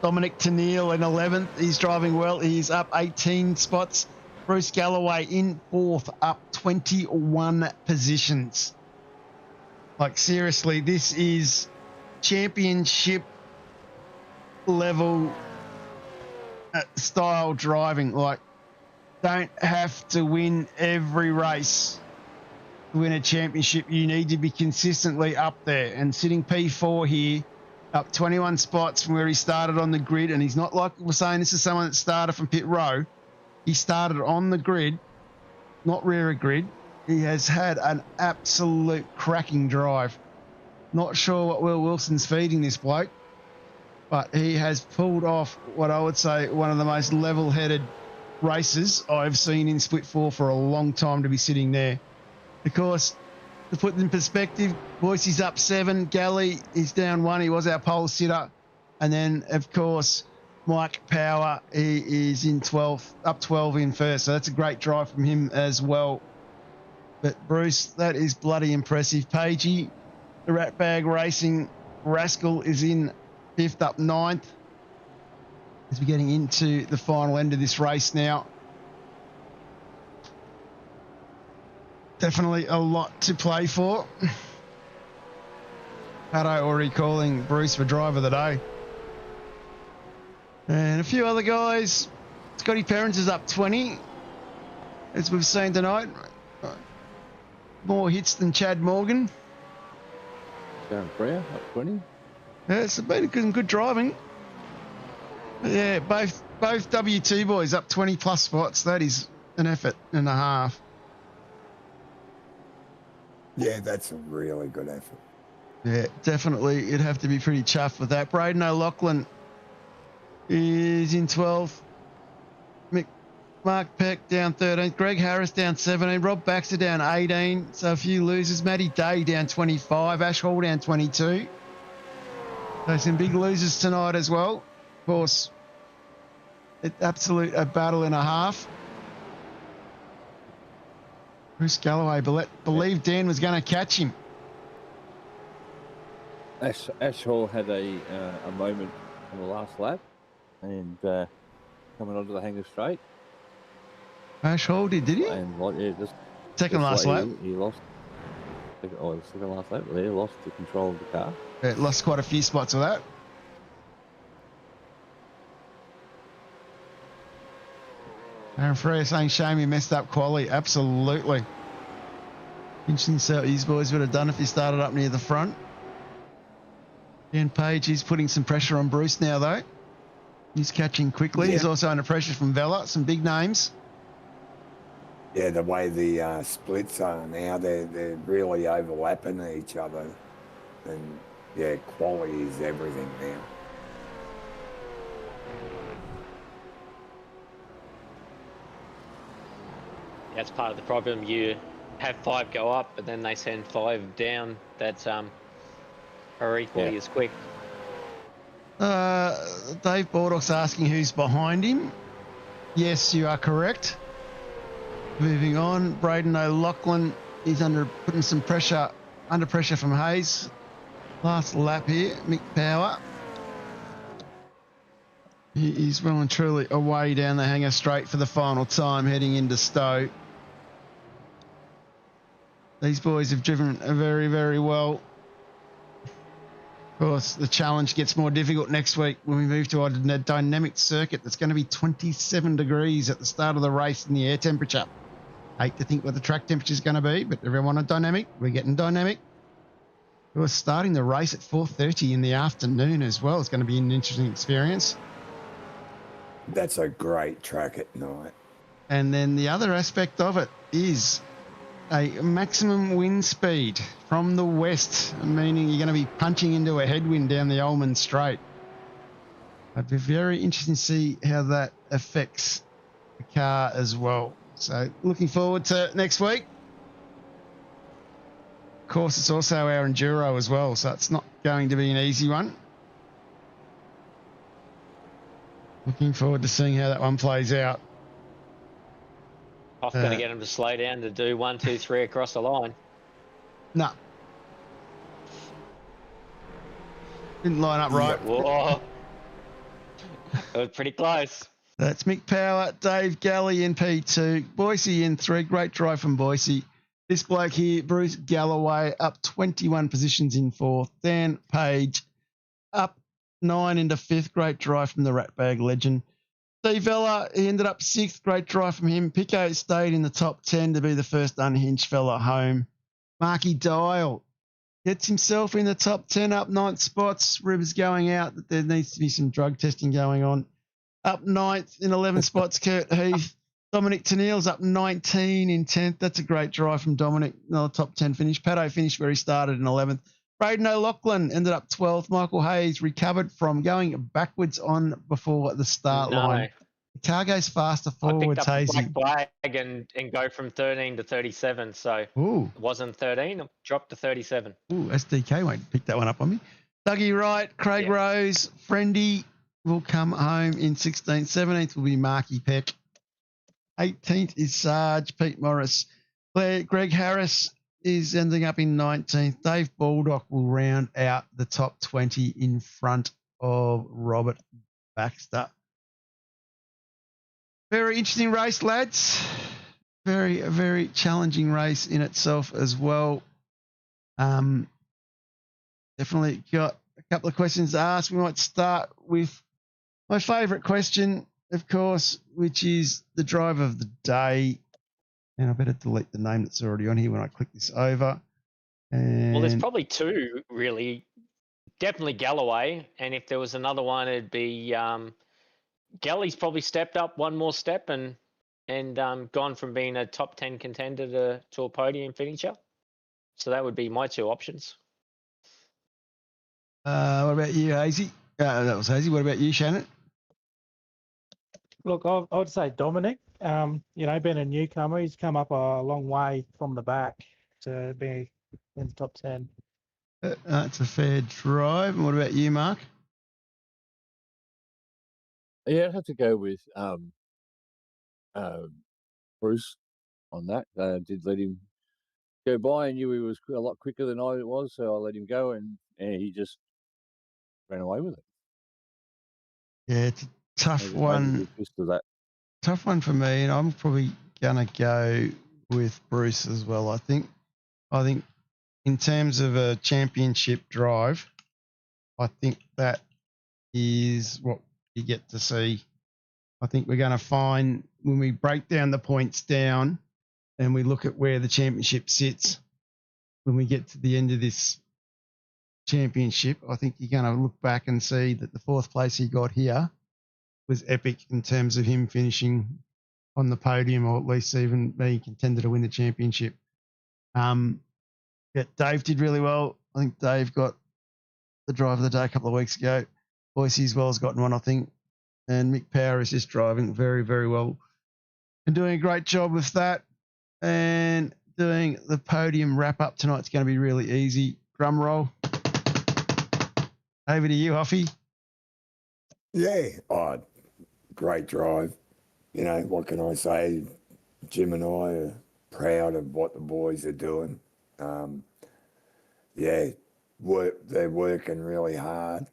Dominic Tennille in 11th. He's driving well. He's up 18 spots. Bruce Galloway in 4th, up 21 positions. Like, seriously, this is championship level style driving. Like, don't have to win every race to win a championship. You need to be consistently up there. And sitting P4 here, up 21 spots from where he started on the grid. And he's not like we're saying this is someone that started from pit row. He started on the grid, not rear of grid. He has had an absolute cracking drive. Not sure what Will Wilson's feeding this bloke, but he has pulled off what I would say one of the most level-headed races I've seen in Split 4 for a long time to be sitting there. Of course, to put it in perspective, Boyce is up 7, Galley is down 1. He was our pole sitter. And then, of course, Mike Power, he is in 12th, up 12 in first. So that's a great drive from him as well. But Bruce, that is bloody impressive. Pagey, the Ratbag Racing Rascal is in 5th, up 9th. As we're getting into the final end of this race now. Definitely a lot to play for. Pato already calling Bruce for driver of the day. And a few other guys. Scotty Perrins is up 20, as we've seen tonight. More hits than Chad Morgan. Darren Freer up 20. Yeah, it's been good driving. Yeah, both W2 boys up 20 plus spots. That is an effort and a half. Yeah, that's a really good effort. Yeah, definitely. You'd have to be pretty chuffed with that. Braden O'Loughlin is in 12th. Mark Peck down 13th. Greg Harris down 17. Rob Baxter down 18. So a few losers. Matty Day down 25. Ash Hall down 22. So some big losers tonight as well. Of course, it's absolute a battle and a half. Bruce Galloway believed Dan was going to catch him. Ash Hall had a moment on the last lap and coming onto the hanger straight. Ash Hall did he? And just Second last lap. He lost. The second last lap. He lost the control of the car. Yeah, lost quite a few spots of that. Aaron Freya saying shame he messed up quali. Absolutely. Interesting to see what these boys would have done if he started up near the front. Dan Page is putting some pressure on Bruce now, though. He's catching quickly. Yeah. He's also under pressure from Vela. Some big names. Yeah, the way the splits are now, they're really overlapping each other. And, yeah, quality is everything now. That's part of the problem. You have 5 go up, but then they send 5 down. That's are equally as quick. Dave Baldock's asking who's behind him. Yes, you are correct. Moving on, Braden O'Loughlin is putting some pressure, under pressure from Hayes. Last lap here, Mick Power. He is well and truly away down the hanger straight for the final time, heading into Stowe. These boys have driven very, very well. Of course, the challenge gets more difficult next week when we move to a dynamic circuit that's going to be 27 degrees at the start of the race in the air temperature. Hate to think what the track temperature is going to be, but everyone on dynamic, we're getting dynamic. We're starting the race at 4:30 in the afternoon as well. It's going to be an interesting experience. That's a great track at night. And then the other aspect of it is a maximum wind speed from the west, meaning you're going to be punching into a headwind down the Ullman Straight. It'd be very interesting to see how that affects the car as well. So looking forward to next week. Of course, it's also our Enduro as well, so it's not going to be an easy one. Looking forward to seeing how that one plays out. I've got to get him to slow down to do 1, 2, 3 across the line. No. Didn't line up right. Whoa. It was pretty close. That's Mick Power, Dave Galley in P2, Boyce in 3. Great drive from Boyce. This bloke here, Bruce Galloway, up 21 positions in 4th. Dan Page up 9 into 5th. Great drive from the Ratbag legend. Steve Vella, he ended up 6th. Great drive from him. Pico stayed in the top 10 to be the first unhinged fella home. Marky Dial gets himself in the top 10, up 9th spots. Rivers going out that there needs to be some drug testing going on. Up 9th in 11 spots, Kurt Heath. Dominic Tennille's up 19 in 10th. That's a great drive from Dominic. Another top 10 finish. Pato finished where he started in 11th. Braden O'Loughlin ended up 12th. Michael Hayes recovered from going backwards on before the start line. The car goes faster forwards, Hazy. I picked up the black flag and go from 13 to 37. So it wasn't 13, it dropped to 37. Ooh, SDK won't pick that one up on me. Dougie Wright, Craig Rose, Friendy will come home in 16th. 17th will be Marky Peck. 18th is Sarge, Pete Morris. Greg Harris is ending up in 19th. Dave Baldock will round out the top 20 in front of Robert Baxter. Very interesting race, lads. Very, very challenging race in itself as well. Definitely got a couple of questions to ask. We might start with my favourite question, of course, which is the driver of the day. And I better delete the name that's already on here when I click this over. And well, there's probably two, really. Definitely Galloway. And if there was another one, it'd be Galley's probably stepped up one more step and gone from being a top 10 contender to a podium finisher. So that would be my two options. What about you, Hazy? That was Hazy. What about you, Shannon? Look, I would say Dominic. Being a newcomer, he's come up a long way from the back to be in the top 10. That's a fair drive. And what about you, Mark? Yeah, I'd have to go with Bruce on that. Did let him go by. I knew he was a lot quicker than I was, so I let him go, and he just ran away with it. Yeah, it's a tough one. Tough one for me, and I'm probably gonna go with Bruce as well. I think in terms of a championship drive, I think that is what you get to see. I think we're going to find when we break down the points down and we look at where the championship sits, when we get to the end of this championship, I think you're going to look back and see that the 4th place he got here was epic in terms of him finishing on the podium, or at least even being contender to win the championship. Dave did really well. I think Dave got the drive of the day a couple of weeks ago. Boyce as well has gotten one, I think. And Mick Power is just driving very, very well and doing a great job with that. And doing the podium wrap-up tonight's going to be really easy. Drum roll. over to you, Huffy. Yeah, oh, great drive. You know, what can I say? Jim and I are proud of what the boys are doing. Yeah, they're working really hard,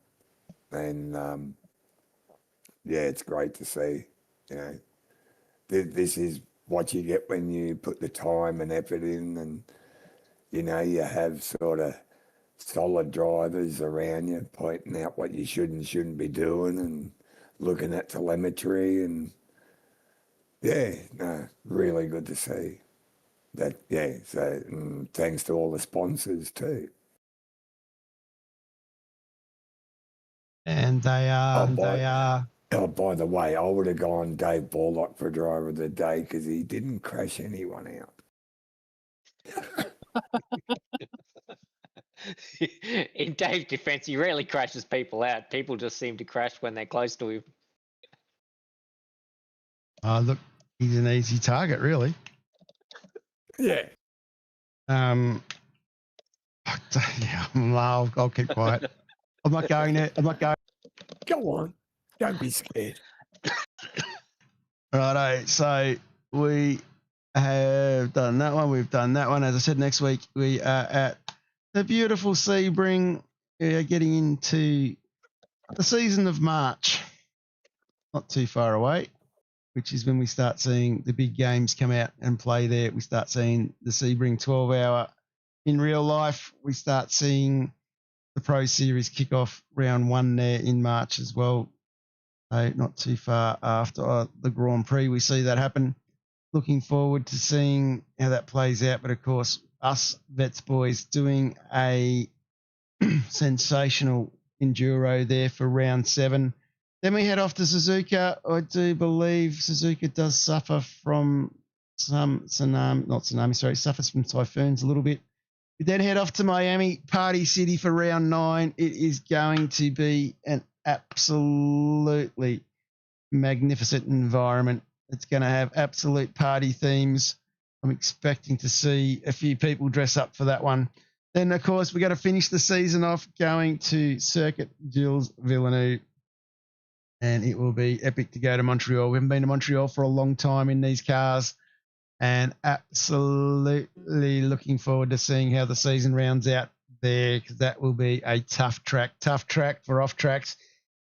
and yeah, it's great to see. You know, this is what you get when you put the time and effort in, and you know, you have sort of solid drivers around you pointing out what you should and shouldn't be doing, and looking at telemetry, and yeah, no, really good to see that. Yeah, so thanks to all the sponsors too. And they are. Oh, by the way, I would have gone Dave Borlock for driver of the day because he didn't crash anyone out. In Dave's defense, he rarely crashes people out. People just seem to crash when they're close to him. Look, he's an easy target, really. Yeah. Yeah, I'll keep quiet. I'm not going there. I'm not going. Go on. Don't be scared. Righto. So we have done that one. We've done that one. As I said, next week we are at the beautiful Sebring. We are getting into the season of March. Not too far away, which is when we start seeing the big games come out and play there. We start seeing the Sebring 12-hour in real life. We start seeing the Pro Series kick off round 1 there in March as well. So not too far after the Grand Prix, we see that happen. Looking forward to seeing how that plays out. But of course, us Vets boys doing a sensational enduro there for round 7. Then we head off to Suzuka. I do believe Suzuka does suffer from suffers from typhoons a little bit. We then head off to Miami, Party City for round 9. It is going to be an absolutely magnificent environment. It's going to have absolute party themes. I'm expecting to see a few people dress up for that one. Then, of course, we got to finish the season off going to Circuit Gilles Villeneuve. And it will be epic to go to Montreal. We haven't been to Montreal for a long time in these cars, and absolutely looking forward to seeing how the season rounds out there, because that will be a tough track for off tracks,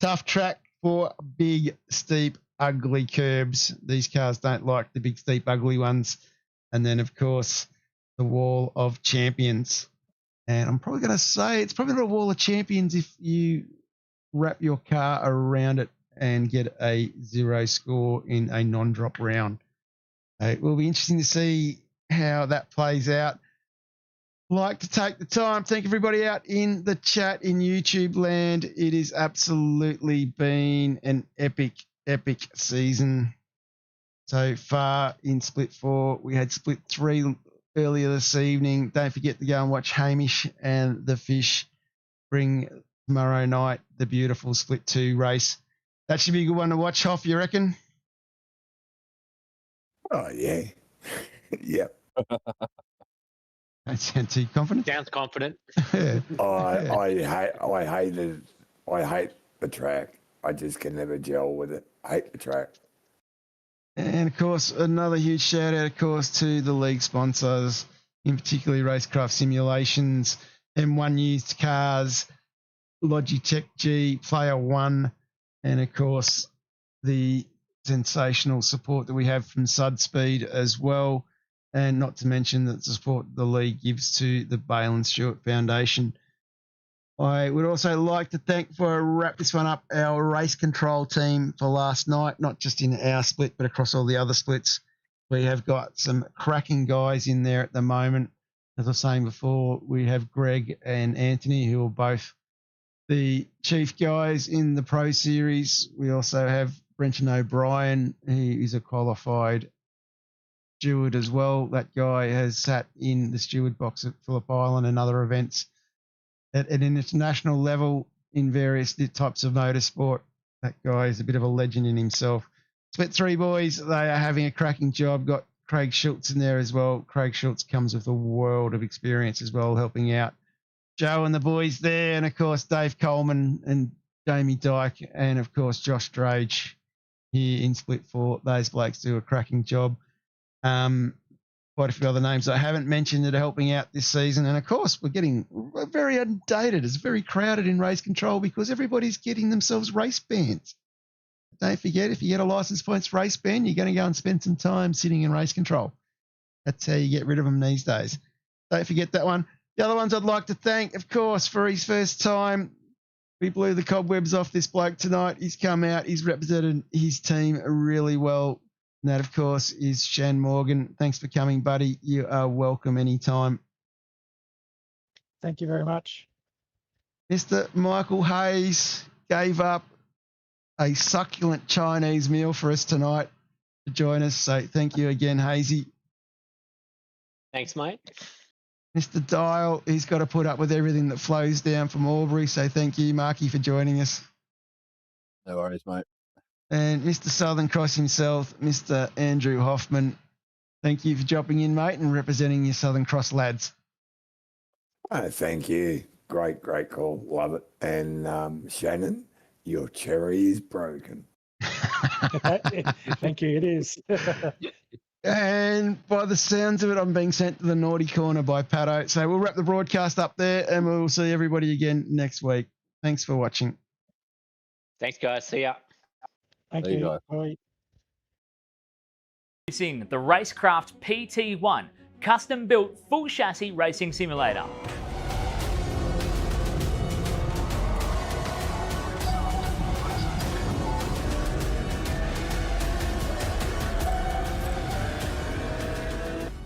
tough track for big, steep, ugly curbs. These cars don't like the big, steep, ugly ones. And then, of course, the Wall of Champions. And I'm probably going to say it's probably not a Wall of Champions if you wrap your car around it and get a 0 score in a non-drop round. It will be interesting to see how that plays out. I'd like to take the time, thank everybody out in the chat in YouTube land. It has absolutely been an epic season so far in Split 4. We had Split 3 earlier this evening. Don't forget to go and watch Hamish and the Fish bring tomorrow night the beautiful Split 2 race. That should be a good one to watch, Hoff, you reckon? Oh, yeah. Yep. Don't sound too confident. Sounds confident. I hate the track. I just can never gel with it. I hate the track. And, of course, another huge shout-out, of course, to the league sponsors, in particular RaceKraft Simulations, M1 Used Cars, Logitech G, Player One, and, of course, the sensational support that we have from Sudspeed as well, and not to mention the support the league gives to the Bale and Stewart Foundation. I would also like to thank, before I wrap this one up, our race control team for last night, not just in our split, but across all the other splits. We have got some cracking guys in there at the moment. As I was saying before, we have Greg and Anthony, who are both the chief guys in the Pro Series. We also have Brenton O'Brien, who is a qualified steward as well. That guy has sat in the steward box at Phillip Island and other events at an international level in various types of motorsport. That guy is a bit of a legend in himself. Split 3 boys, they are having a cracking job. Got Craig Schultz in there as well. Craig Schultz comes with a world of experience as well, helping out Joe and the boys there, and of course Dave Coleman and Jamie Dyke, and of course Josh Drage here in Split 4. Those blokes do a cracking job. Quite a few other names I haven't mentioned that are helping out this season. And of course, we're very undated. It's very crowded in race control because everybody's getting themselves race bands. Don't forget, if you get a license points race band, you're going to go and spend some time sitting in race control. That's how you get rid of them these days. Don't forget that one. The other ones I'd like to thank, of course, for his first time. We blew the cobwebs off this bloke tonight. He's come out. He's represented his team really well. And that, of course, is Shan Morgan. Thanks for coming, buddy. You are welcome anytime. Thank you very much. Mr. Michael Hayes gave up a succulent Chinese meal for us tonight to join us. So thank you again, Hazy. Thanks, mate. Mr. Dial, he's got to put up with everything that flows down from Albury. So thank you, Marky, for joining us. No worries, mate. And Mr. Southern Cross himself, Mr. Andrew Hoffman, thank you for dropping in, mate, and representing your Southern Cross lads. Oh, thank you. Great call. Love it. And Shannon, your cherry is broken. Thank you. It is. And by the sounds of it, I'm being sent to the naughty corner by Pato. So we'll wrap the broadcast up there and we'll see everybody again next week. Thanks for watching. Thanks, guys. See ya. Thank There you you. go. Bye. Racing the RaceKraft PT1 custom-built full chassis racing simulator.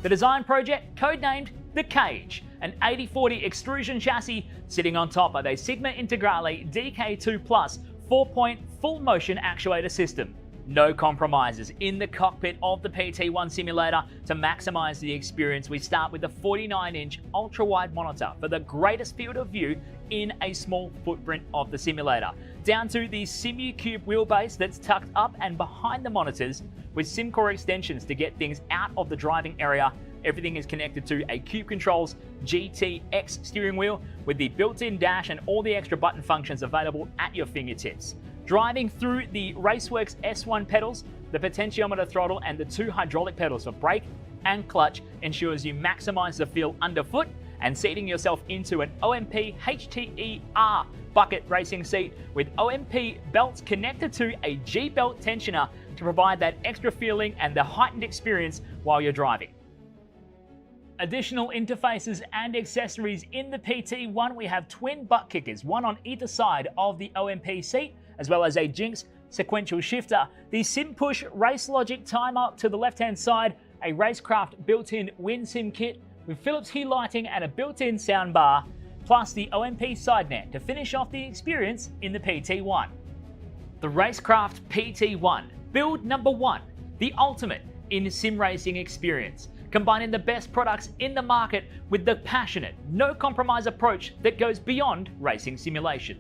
The design project, codenamed The Cage, an 80/40 extrusion chassis sitting on top of a Sigma Integrale DK2 Plus 4-point full motion actuator system. No compromises in the cockpit of the PT1 simulator. To maximize the experience, we start with a 49-inch ultra-wide monitor for the greatest field of view in a small footprint of the simulator, down to the SimuCube wheelbase that's tucked up and behind the monitors with SimCore extensions to get things out of the driving area. Everything is connected to a Cube Controls GTX steering wheel with the built-in dash and all the extra button functions available at your fingertips. Driving through the Raceworks S1 pedals, the potentiometer throttle and the 2 hydraulic pedals for brake and clutch ensures you maximize the feel underfoot, and seating yourself into an OMP HTER bucket racing seat with OMP belts connected to a G-belt tensioner to provide that extra feeling and the heightened experience while you're driving. Additional interfaces and accessories in the PT1, we have twin butt kickers, one on either side of the OMP seat, as well as a Jinx sequential shifter, the SimPush Race Logic timer to the left-hand side, a RaceKraft built-in WinSim kit with Philips Hue lighting and a built-in soundbar, plus the OMP side net to finish off the experience in the PT1. The RaceKraft PT1, build number 1, the ultimate in sim racing experience, combining the best products in the market with the passionate, no compromise approach that goes beyond racing simulation.